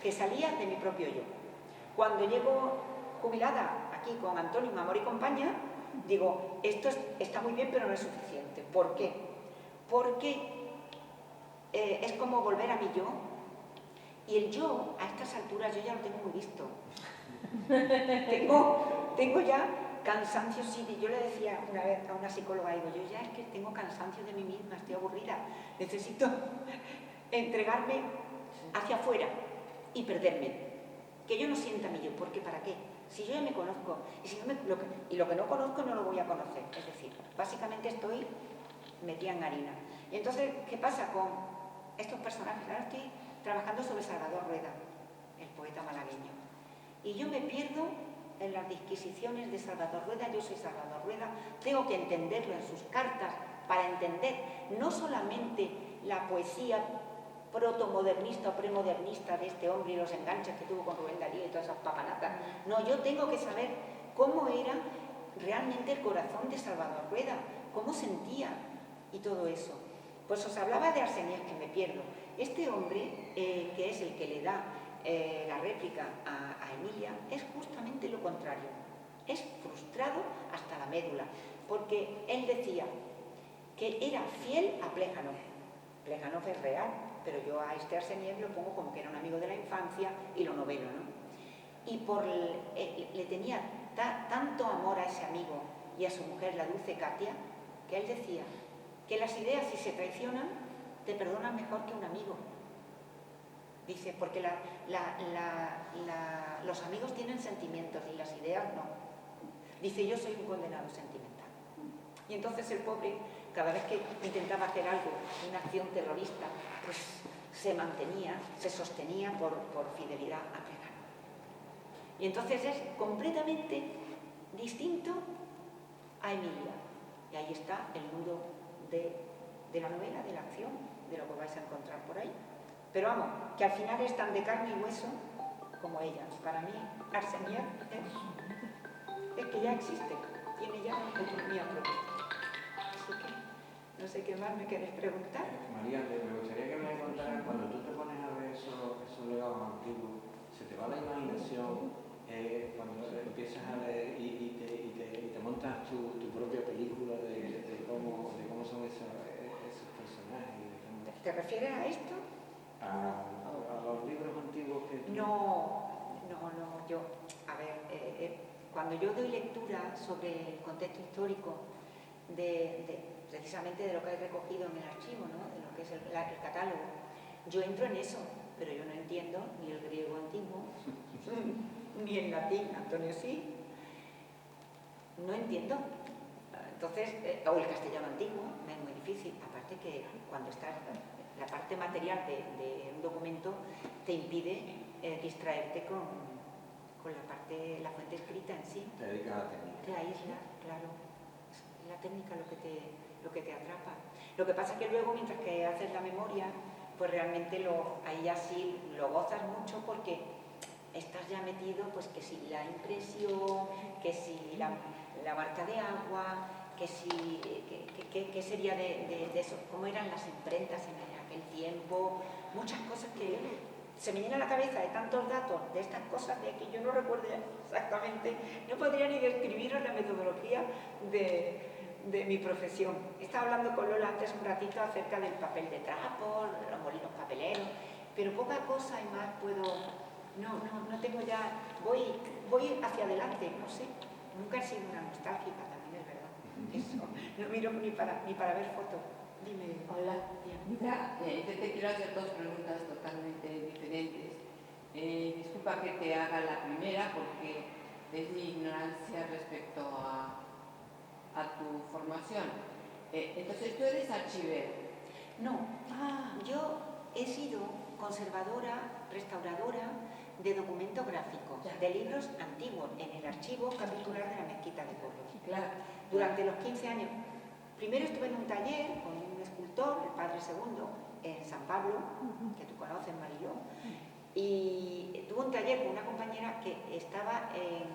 que salía de mi propio yo. Cuando llego jubilada aquí con Antonio, Amor y Compañía, digo, esto está muy bien pero no es suficiente. ¿Por qué? Porque es como volver a mi yo, y el yo a estas alturas yo ya lo tengo muy visto. tengo ya cansancio, sí. Yo le decía una vez a una psicóloga, digo, yo ya es que tengo cansancio de mí misma, estoy aburrida, necesito entregarme hacia afuera y perderme. Que yo no sienta mi yo, porque ¿para qué? Si yo ya me conozco, y, si no lo que no conozco no lo voy a conocer. Es decir, básicamente estoy metida en harina. Y entonces, ¿qué pasa con estos personajes? Ahora estoy trabajando sobre Salvador Rueda, el poeta malagueño. Y yo me pierdo en las disquisiciones de Salvador Rueda. Yo soy Salvador Rueda, tengo que entenderlo en sus cartas para entender no solamente la poesía protomodernista o premodernista de este hombre y los enganches que tuvo con Rubén Darío y todas esas papanatas. No, yo tengo que saber cómo era realmente el corazón de Salvador Rueda, cómo sentía y todo eso. Pues os hablaba de Arseniez, que me pierdo. Este hombre, que es el que le da la réplica a Emilia, es justamente lo contrario. Es frustrado hasta la médula, porque él decía que era fiel a Plejánov. Plejánov es real, pero yo a este Arseniez lo pongo como que era un amigo de la infancia y lo novelo, ¿no? Y le tenía tanto amor a ese amigo y a su mujer, la dulce Katia, que él decía que las ideas, si se traicionan, te perdonan mejor que un amigo. Dice, porque los amigos tienen sentimientos y las ideas no. Dice, yo soy un condenado sentimental. Y entonces el pobre, cada vez que intentaba hacer algo, una acción terrorista, pues se mantenía, se sostenía por fidelidad a Plejánov. Y entonces es completamente distinto a Emilia. Y ahí está el nudo de la novela, de la acción, de lo que vais a encontrar por ahí. Pero vamos, que al final es tan de carne y hueso como ella. Para mí, Arseniez es que ya existe, tiene ya autonomía propia. Así que no sé qué más me quieres preguntar. María, me gustaría que me contaras, cuando tú te pones a ver esos legados antiguos, se te va la imaginación cuando empiezas a leer y te montas tu propia película de cómo son esos personajes. ¿Te refieres a esto? A los libros antiguos que tú... No, yo, a ver, cuando yo doy lectura sobre el contexto histórico precisamente de lo que hay recogido en el archivo, ¿no? De lo que es el catálogo, yo entro en eso, pero yo no entiendo ni el griego antiguo, ni el latín, Antonio sí, no entiendo. Entonces, o el castellano antiguo, me es muy difícil, aparte que cuando estás... La parte material de un documento te impide distraerte con la fuente escrita en sí. Te dedicas a la técnica. Te aísla, claro. Es la técnica lo que te atrapa. Lo que pasa es que luego, mientras que haces la memoria, pues realmente ahí ya sí lo gozas mucho porque estás ya metido, pues que si la impresión, que si la marca de agua, que si qué sería de eso, cómo eran las imprentas en aquel tiempo, muchas cosas que se me llena la cabeza de tantos datos, de estas cosas de que yo no recuerdo exactamente, no podría ni describiros la metodología de mi profesión. Estaba hablando con Lola antes un ratito acerca del papel de trapo, los molinos papeleros, pero poca cosa y más puedo... No tengo ya... Voy hacia adelante, no sé. Nunca he sido una nostálgica, también es verdad. Eso, no miro ni para ver fotos. Dime. Hola. Mira, yo te quiero hacer dos preguntas totalmente diferentes. Disculpa que te haga la primera porque es mi ignorancia respecto a tu formación. Entonces tú eres archivero. No, Ah, yo he sido conservadora, restauradora de documentos gráficos, Ya. de libros antiguos, en el archivo capitular de la Mezquita de Córdoba. claro. Durante los 15 años, primero estuve en un taller con un escultor, el Padre Segundo, en San Pablo, que tú conoces, Mariló, y tuve un taller con una compañera que estaba en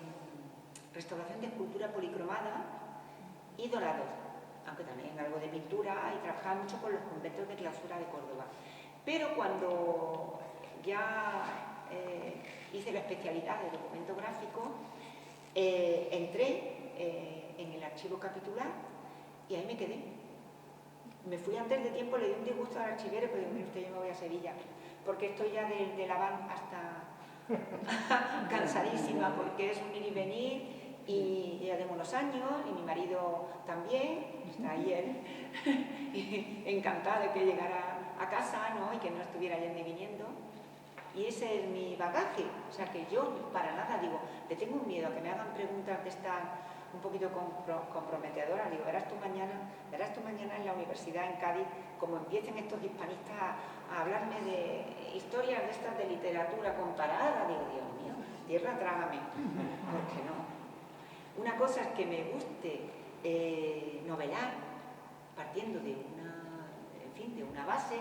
restauración de escultura policromada y dorados, aunque también algo de pintura, y trabajaba mucho con los conventos de clausura de Córdoba. Pero cuando ya hice la especialidad de documento gráfico, entré en el archivo capitular y ahí me quedé. Me fui antes de tiempo, le di un disgusto al archivero, pero digo, mire usted, yo me voy a Sevilla, porque estoy ya de la van hasta cansadísima, porque es un ir y venir, y ya tengo unos años, y mi marido también, está ahí él, encantado de que llegara a casa, ¿no? Y que no estuviera yendo y viniendo. Y ese es mi bagaje, o sea que yo para nada digo, le tengo un miedo a que me hagan preguntas de estas un poquito comprometedoras. Digo, verás tú mañana en la universidad en Cádiz, como empiecen estos hispanistas a hablarme de historias de estas de literatura comparada. Digo, Dios mío, tierra trágame, porque no. Una cosa es que me guste novelar, partiendo de una base,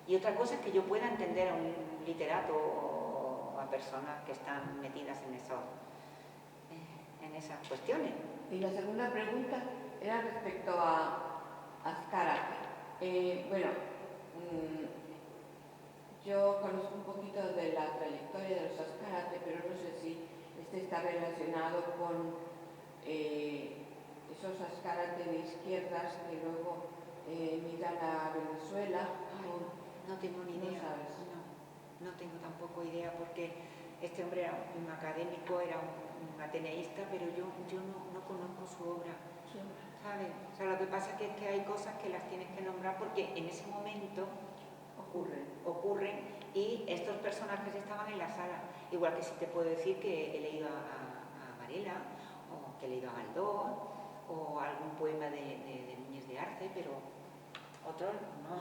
y otra cosa es que yo pueda entender a un literato o a personas que están metidas en esas cuestiones. Y la segunda pregunta era respecto a Azcárate. Bueno, yo conozco un poquito de la trayectoria de los Azcárate, pero no sé si este está relacionado con esos Azcárate de izquierdas que luego migran a Venezuela. No tengo ni idea. No sabes. No tengo tampoco idea, porque este hombre era un académico, era un ateneísta, pero yo no conozco su obra, ¿sabes? O sea, lo que pasa es que hay cosas que las tienes que nombrar porque en ese momento ocurren y estos personajes estaban en la sala. Igual que si te puedo decir que he leído a Varela, o que he leído a Galdós, o algún poema de Núñez de Arce, pero otros no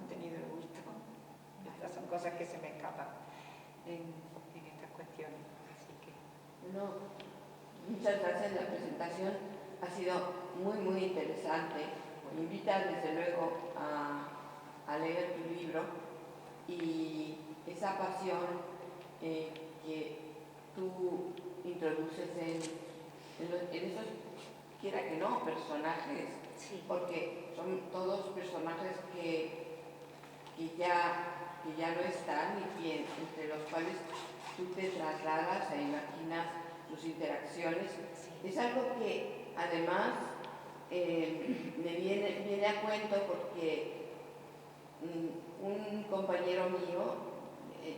he tenido el gusto. Estas son cosas que se me escapan en estas cuestiones. Así que... No, muchas gracias. La presentación ha sido muy, muy interesante. Me invitas desde luego a leer tu libro y esa pasión que tú introduces en esos, quiera que no, personajes, Sí. porque son todos personajes que ya no están y que, entre los cuales tú te trasladas e imaginas sus interacciones. Sí. Es algo que además me viene a cuento porque un compañero mío,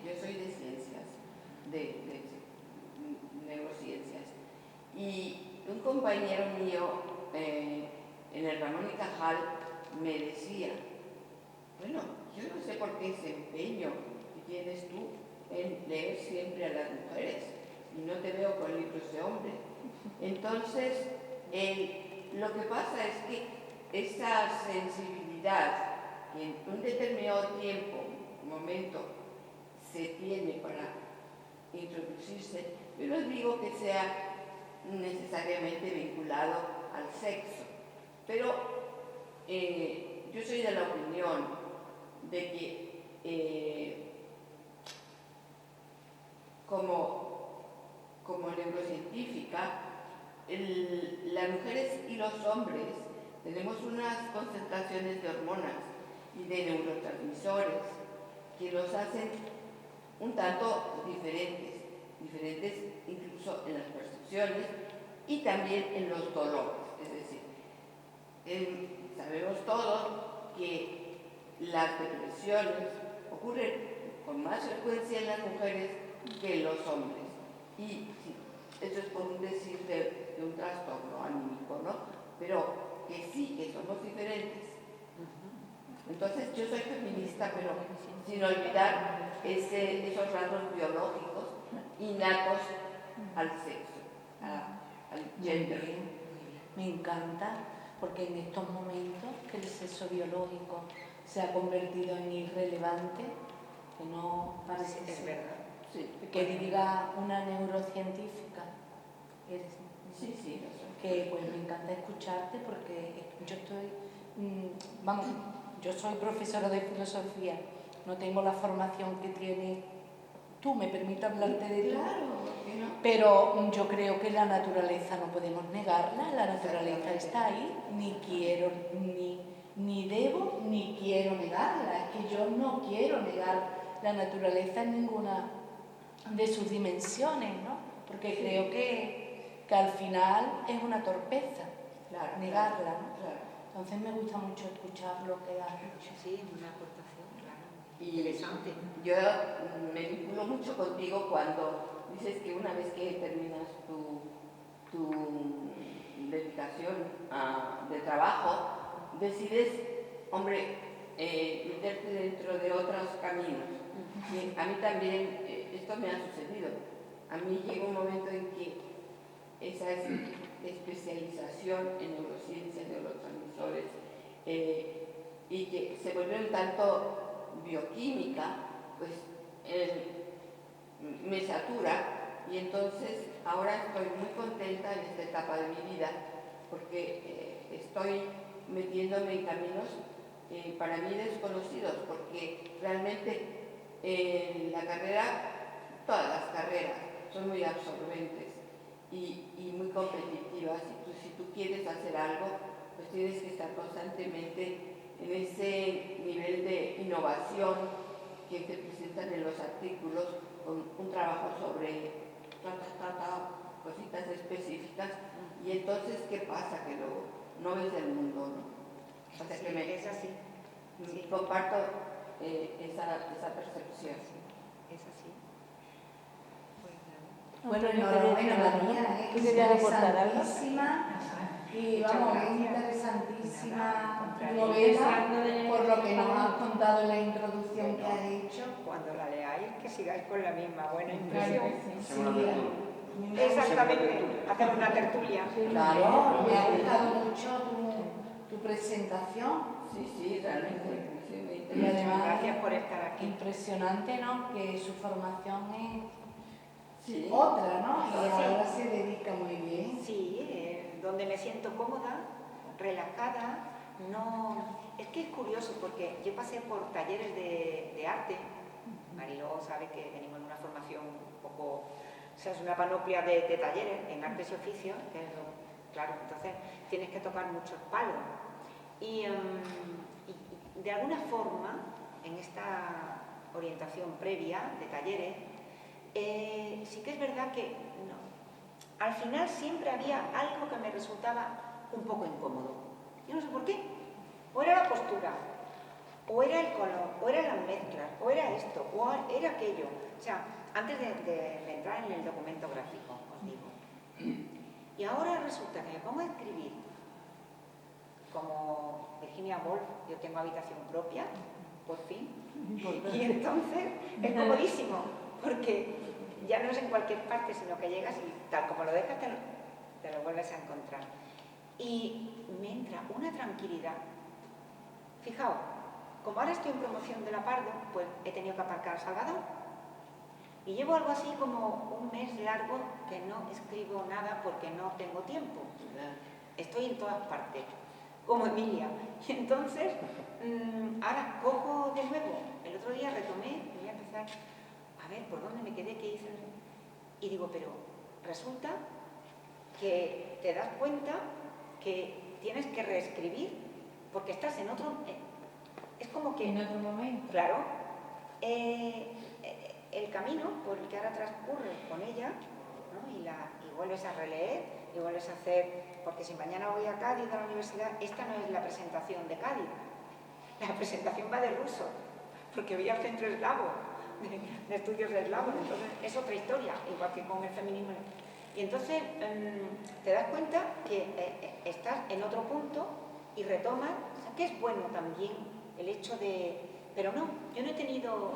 yo soy de ciencias, de neurociencias, y un compañero mío en el Ramón y Cajal me decía, bueno, yo no sé por qué ese empeño que tienes tú en leer siempre a las mujeres y no te veo con libros de hombre. Entonces, lo que pasa es que esa sensibilidad que en un determinado tiempo, momento, se tiene para introducirse, yo no digo que sea necesariamente vinculado al sexo, pero yo soy de la opinión de que como neurocientífica, las mujeres y los hombres tenemos unas concentraciones de hormonas y de neurotransmisores que los hacen un tanto diferentes incluso en las percepciones y también en los dolores. Es decir, sabemos todos que las depresiones ocurren con más frecuencia en las mujeres que en los hombres. Y sí, eso es por un decir de un trastorno anímico, ¿no? Pero que sí, que somos diferentes. Entonces yo soy feminista, pero sin olvidar esos rasgos biológicos innatos al sexo, al gender. Me encanta porque en estos momentos que el sexo biológico se ha convertido en irrelevante, que no parece Es ser, verdad. Sí, que diga una neurocientífica, sí, sí, lo sé. que pues me encanta escucharte porque yo estoy, vamos, yo soy profesora de filosofía, no tengo la formación que tienes tú, me permito hablarte de tú, Claro, ¿por qué no? pero yo creo que la naturaleza no podemos negarla, la naturaleza está ahí, ni quiero, ni debo, ni quiero negarla, es que yo no quiero negar la naturaleza en ninguna de sus dimensiones, ¿no? Porque creo que al final es una torpeza Claro, negarla, ¿no? claro. Entonces me gusta mucho escuchar lo que has dicho. Sí, una aportación, claro. Y Interesante. yo me vinculo mucho contigo cuando dices que una vez que terminas tu dedicación de trabajo, decides, hombre, meterte dentro de otros caminos. Y a mí también esto me ha sucedido. A mí llega un momento en que esa especialización en neurociencia, neurotransmisores, y que se vuelve un tanto bioquímica, pues me satura, y entonces ahora estoy muy contenta en esta etapa de mi vida porque estoy metiéndome en caminos para mí desconocidos, porque realmente la carrera, todas las carreras son muy absorbentes y muy competitivas, y si tú quieres hacer algo, pues tienes que estar constantemente en ese nivel de innovación que te presentan en los artículos, con un trabajo sobre cositas específicas, y entonces ¿qué pasa? Que luego no ves el mundo, ¿no? O sea, Sí, que es así. Sí. comparto esa percepción. Es así. Pues nada. Bueno, Antonio, enhorabuena ¿querías María, decir algo? es ¿Tú querías aportar algo? interesantísima y Muchas vamos, es gracias. interesantísima Deseando novela de- por lo que nos has contado en la introducción que has hecho. Cuando la leáis, que sigáis con la misma buena Claro impresión. que sí. Hacemos una tertulia. Exactamente, hacer una tertulia. Claro, me ha gustado mucho tu presentación Sí, sí, realmente. Sí, me y interesa. además Gracias por estar aquí. impresionante, ¿no? Que su formación es Sí. otra, ¿no? Y Sí. ahora se dedica muy bien. Sí, donde me siento cómoda, relajada. No, es que es curioso porque yo pasé por talleres de arte. Mariló sabe que venimos de una formación un poco, o sea, es una panoplia de talleres en artes y oficios, que es claro, entonces tienes que tocar muchos palos. Y de alguna forma, en esta orientación previa de talleres, sí que es verdad que al final siempre había algo que me resultaba un poco incómodo. Yo no sé por qué. O era la postura, o era el color, o eran las mezclas, o era esto, o era aquello. O sea, antes de entrar en el documento gráfico, os digo. Y ahora resulta que me pongo a escribir como Virginia Woolf, yo tengo habitación propia, por fin. Y entonces es comodísimo, porque ya no es en cualquier parte, sino que llegas y tal como lo dejas, te lo vuelves a encontrar. Y me entra una tranquilidad. Fijaos, como ahora estoy en promoción de la Pardo, pues he tenido que aparcar a Salvador. Y llevo algo así como un mes largo que no escribo nada porque no tengo tiempo. Estoy en todas partes, como Emilia. Y entonces, ahora cojo de nuevo. El otro día retomé y voy a empezar a ver por dónde me quedé, qué hice. Y digo, pero resulta que te das cuenta que tienes que reescribir porque estás en otro... es como que... En otro momento. Claro. El camino por el que ahora transcurres con ella, ¿no? y vuelves a releer y vuelves a hacer... Porque si mañana voy a Cádiz, a la universidad, esta no es la presentación de Cádiz. La presentación va de ruso, porque voy al centro eslavo, de estudios eslavos, entonces es otra historia, igual que con el feminismo. Y entonces te das cuenta que estás en otro punto y retomas, o sea, que es bueno también el hecho de... Pero no, yo no he tenido...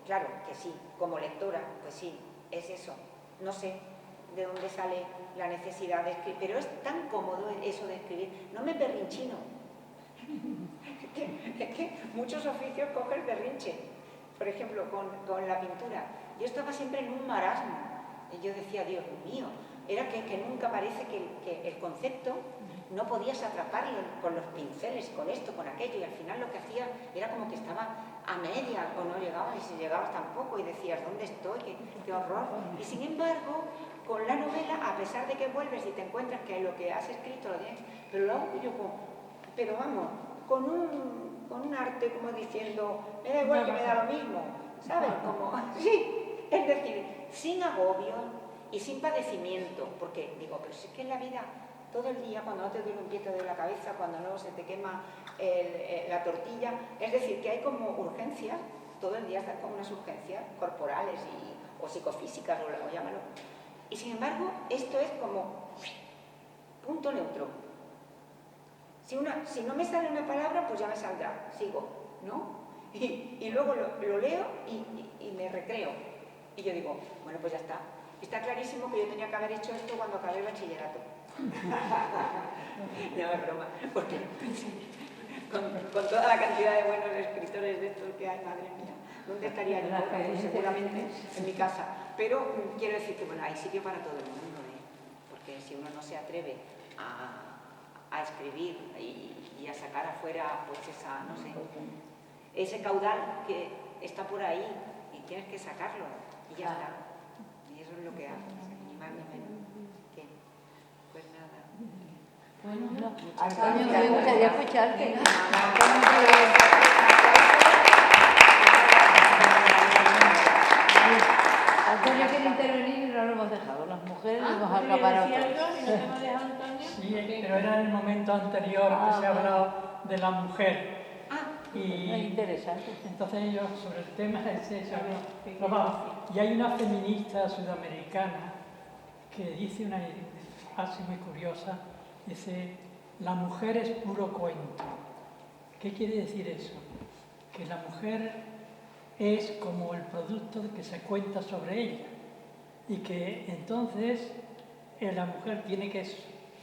claro que sí, como lectora, pues sí, es eso. No sé, de dónde sale la necesidad de escribir, pero es tan cómodo eso de escribir, no me berrinchino. Es que muchos oficios cogen berrinche, por ejemplo, con la pintura. Yo estaba siempre en un marasmo, y yo decía, Dios mío, era que nunca parece que el concepto no podías atraparlo con los pinceles, con esto, con aquello, y al final lo que hacía era como que estaba a media o no llegaba, y si llegabas tampoco, y decías, ¿dónde estoy? ¡Qué horror! Y sin embargo, con la novela, a pesar de que vuelves y te encuentras que lo que has escrito lo tienes, pero lo hago yo pero vamos, con un arte como diciendo, me da igual que me da lo mismo, ¿sabes? Como, sí, es decir, sin agobio y sin padecimiento, porque digo, pero si es que en la vida, todo el día, cuando no te duele un pie te duele la cabeza, cuando no se te quema la tortilla, es decir, que hay como urgencias, todo el día estás con unas urgencias corporales o psicofísicas, o llámalo. Y sin embargo, esto es como punto neutro. Si no me sale una palabra, pues ya me saldrá, sigo, ¿no? Y luego lo leo y me recreo. Y yo digo, bueno, pues ya está. Está clarísimo que yo tenía que haber hecho esto cuando acabé el bachillerato. No, es broma, porque con toda la cantidad de buenos escritores de estos que hay, madre mía, ¿dónde estaría yo? Pues seguramente en mi casa. Pero quiero decir que, bueno, hay sitio para todo el mundo, ¿eh? Porque si uno no se atreve a escribir y a sacar afuera, pues no sé, ese caudal que está por ahí y tienes que sacarlo y ya está. Y eso es lo que hago, ni más ni menos. ¿Qué? Pues nada. Bueno, Antonio, me gustaría escucharte. Antonio quiere intervenir y no lo hemos dejado. Las mujeres lo hemos acaparado todo. Sí, pero era en el momento anterior que se ha hablado de la mujer. Y es interesante. Entonces yo sobre el tema es eso. Y hay una feminista sudamericana que dice una frase muy curiosa, dice, la mujer es puro cuento. ¿Qué quiere decir eso? Que la mujer es como el producto que se cuenta sobre ella y que entonces la mujer tiene que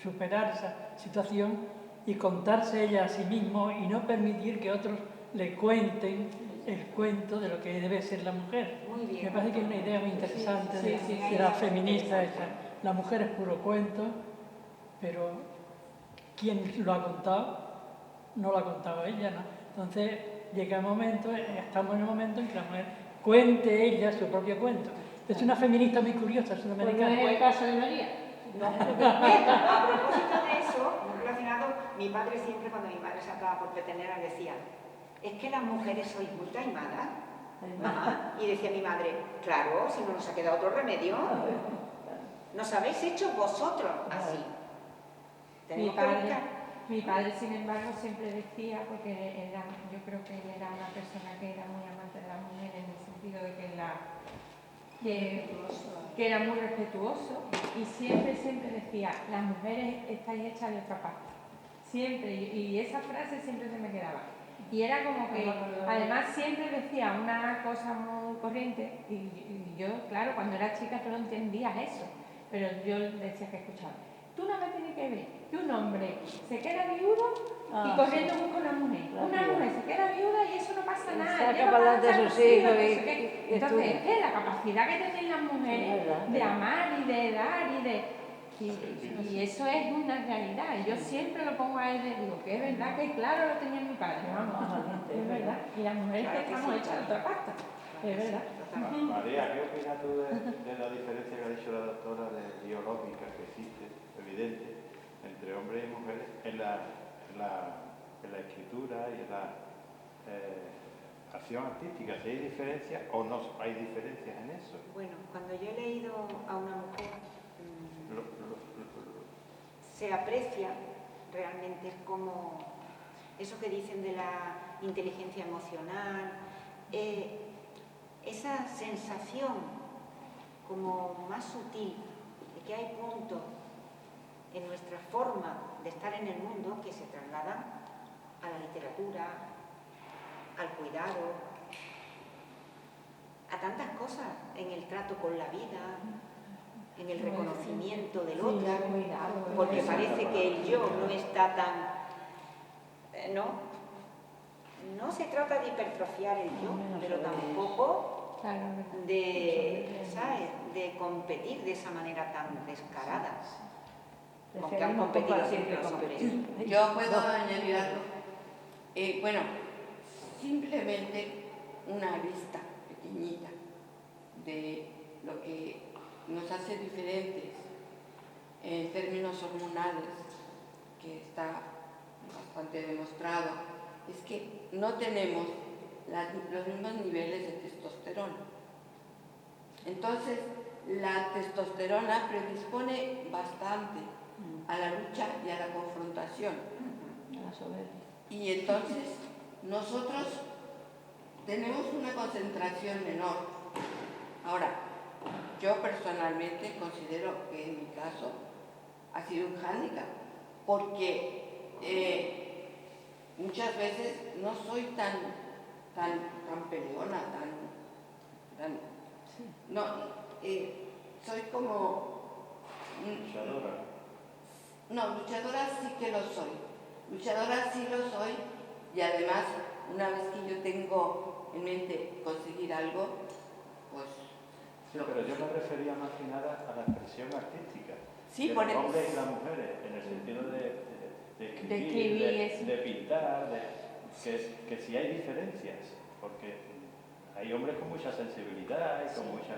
superar esa situación y contarse ella a sí mismo y no permitir que otros le cuenten el cuento de lo que debe ser la mujer. Me parece que es una idea muy interesante de la feminista esa. La mujer es puro cuento, pero ¿quién lo ha contado? No lo ha contado ella, ¿no? Entonces llega el momento, estamos en el momento en que la mujer cuente ella su propio cuento. Es una feminista muy curiosa, sudamericana. ¿No es el caso de María? No, a propósito de eso, relacionado, mi padre siempre, cuando mi madre sacaba por petenera, decía, es que las mujeres sois muy taimadas, mamá. Y decía mi madre, claro, si no nos ha quedado otro remedio, nos habéis hecho vosotros así. Mi padre, sin embargo, siempre decía, porque yo creo que él era una persona que era muy amante de las mujeres, en el sentido de que era muy respetuoso, y siempre decía, las mujeres estáis hechas de otra parte. Siempre, y esa frase siempre se me quedaba. Y era como que, además siempre decía una cosa muy corriente, y yo, claro, cuando era chica tú no entendías eso, pero yo decía que escuchaba. Tú no me tienes que ver que un hombre se queda viudo y corriendo busca una mujer. Una mujer se queda viuda y eso no pasa nada. Saca para adelante a sus hijos Entonces, la capacidad que tienen las mujeres de amar y de dar y eso es una realidad. Y yo siempre lo pongo a él y digo que es verdad que claro lo tenía mi padre. Es verdad. Y las mujeres que estamos hechas de otra pasta. Es verdad. María, ¿qué opinas tú de la diferencia que ha dicho la doctora biológica que existe, evidente, entre hombres y mujeres en la escritura y en la acción artística? ¿Si hay diferencias o no hay diferencias en eso? Bueno, cuando yo he leído a una mujer, se aprecia realmente como eso que dicen de la inteligencia emocional, esa sensación como más sutil de que hay puntos en nuestra forma de estar en el mundo que se trasladan a la literatura, al cuidado, a tantas cosas, en el trato con la vida, en el reconocimiento del Sí, otro, cuidado. porque parece que el yo no está tan... No se trata de hipertrofiar el yo, pero tampoco de competir de esa manera tan descarada, como que han competido siempre los hombres. Yo puedo añadir algo. Bueno, simplemente una lista pequeñita de lo que nos hace diferentes en términos hormonales, que está bastante demostrado, es que no tenemos los mismos niveles de testosterona. Entonces, la testosterona predispone bastante a la lucha y a la confrontación. Y entonces, nosotros tenemos una concentración menor. Ahora, yo personalmente considero que en mi caso ha sido un hándicap, porque muchas veces no soy tan peleona, soy como... Luchadora. No, luchadora sí que lo soy. Luchadora sí lo soy, y además, una vez que yo tengo en mente conseguir algo, pues... Sí, pero yo me refería más que nada a la expresión artística. Sí, de por los hombres y las mujeres, en el sentido de escribir, de pintar, que sí hay diferencias, porque hay hombres con mucha sensibilidad y con mucha...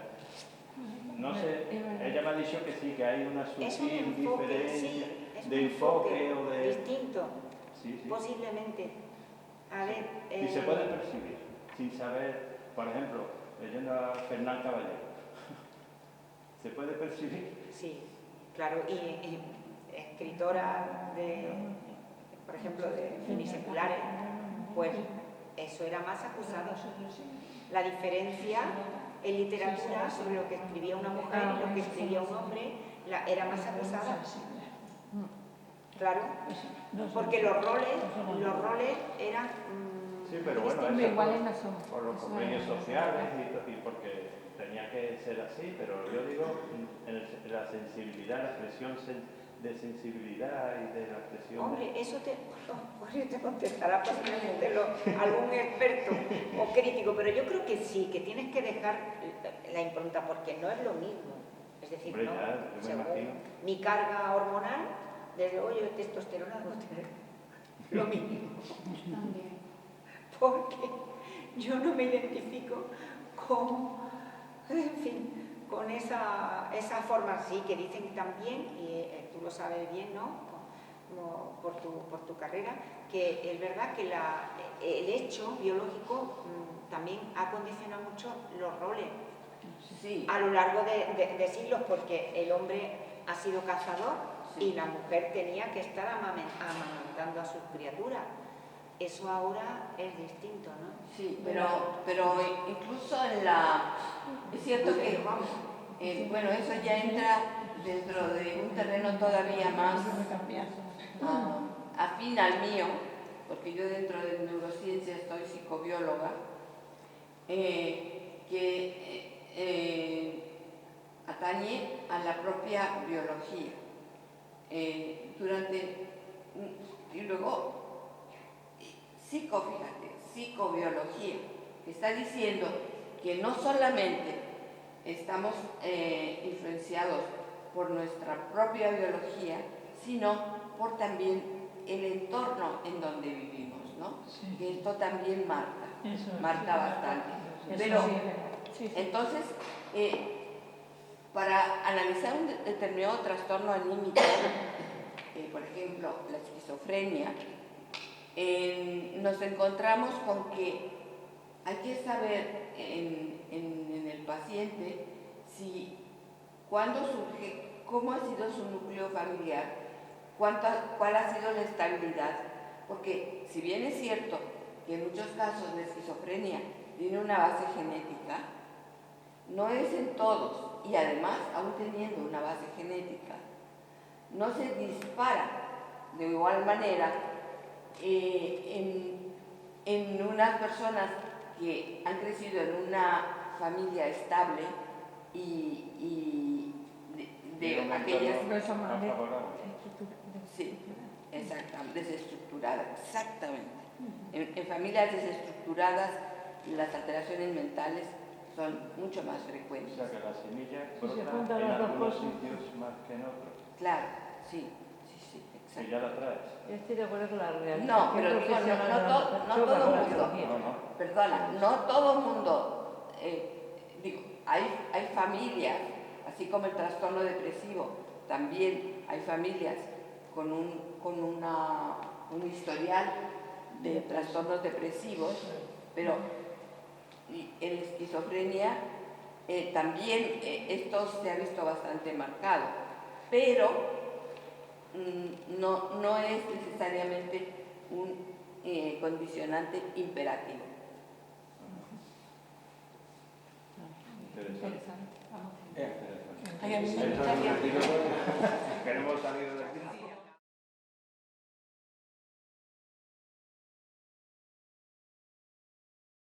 No sé, ella me ha dicho que sí, que hay una sutil diferencia de enfoque o de... distinto, sí. posiblemente. A ver... Y se puede percibir, sin saber, por ejemplo, leyendo a Fernán Caballero. ¿Se puede percibir? Sí, claro, y escritora de, por ejemplo, de finiseculares, pues eso era más acusado. La diferencia en literatura sobre lo que escribía una mujer y lo que escribía un hombre era más acusada. Claro, porque los roles eran... Sí, pero bueno, iguales no son. Por los convenios sociales y porque tenía que ser así, pero yo digo en la sensibilidad, la expresión de sensibilidad y de la expresión... Hombre, eso te contestará posiblemente algún experto o crítico, pero yo creo que sí, que tienes que dejar la impronta, porque no es lo mismo. Es decir, hombre, ¿no? ya, yo me Según imagino. mi carga hormonal, desde luego yo de testosterona debo tener lo mínimo. Porque yo no me identifico con esa forma así que dicen también, y tú lo sabes bien, ¿no? Como por tu carrera, que es verdad que el hecho biológico también ha condicionado mucho los roles a lo largo de siglos, porque el hombre ha sido cazador y la mujer tenía que estar amamantando a sus criaturas. Eso ahora es distinto, ¿no? Sí, pero incluso es cierto que, bueno, eso ya entra dentro de un terreno todavía más afín al mío, porque yo dentro de neurociencia soy psicobióloga, que atañe a la propia biología. Y luego, psicobiología, que está diciendo que no solamente estamos influenciados por nuestra propia biología, sino por también el entorno en donde vivimos, ¿no? Sí. Que esto también marca bastante. Pero, entonces, para analizar un determinado trastorno anímico, por ejemplo, la esquizofrenia, nos encontramos con que hay que saber en el paciente cuándo surge, cómo ha sido su núcleo familiar, cuál ha sido la estabilidad, porque si bien es cierto que en muchos casos la esquizofrenia tiene una base genética, no es en todos, y además, aún teniendo una base genética, no se dispara de igual manera en unas personas que han crecido en una familia estable y de aquellas... Sí, Sí, exactamente, desestructuradas, exactamente. En familias desestructuradas las alteraciones mentales son mucho más O frecuentes. sea que la semilla se brota juntan en las dos algunos cosas. sitios más que en otros. Claro, sí, Y exacto. ya la traes. Yo estoy de acuerdo con la realidad. No, pero digo, no todo el mundo. Perdona, no todo el mundo. Digo, hay familias, así como el trastorno depresivo, también hay familias con un historial de trastornos depresivos, pero en la esquizofrenia también esto se ha visto bastante marcado, pero no es necesariamente un condicionante imperativo. Interesante. interesante. Interesante. Ay, a mí me gustaría- Queremos salir de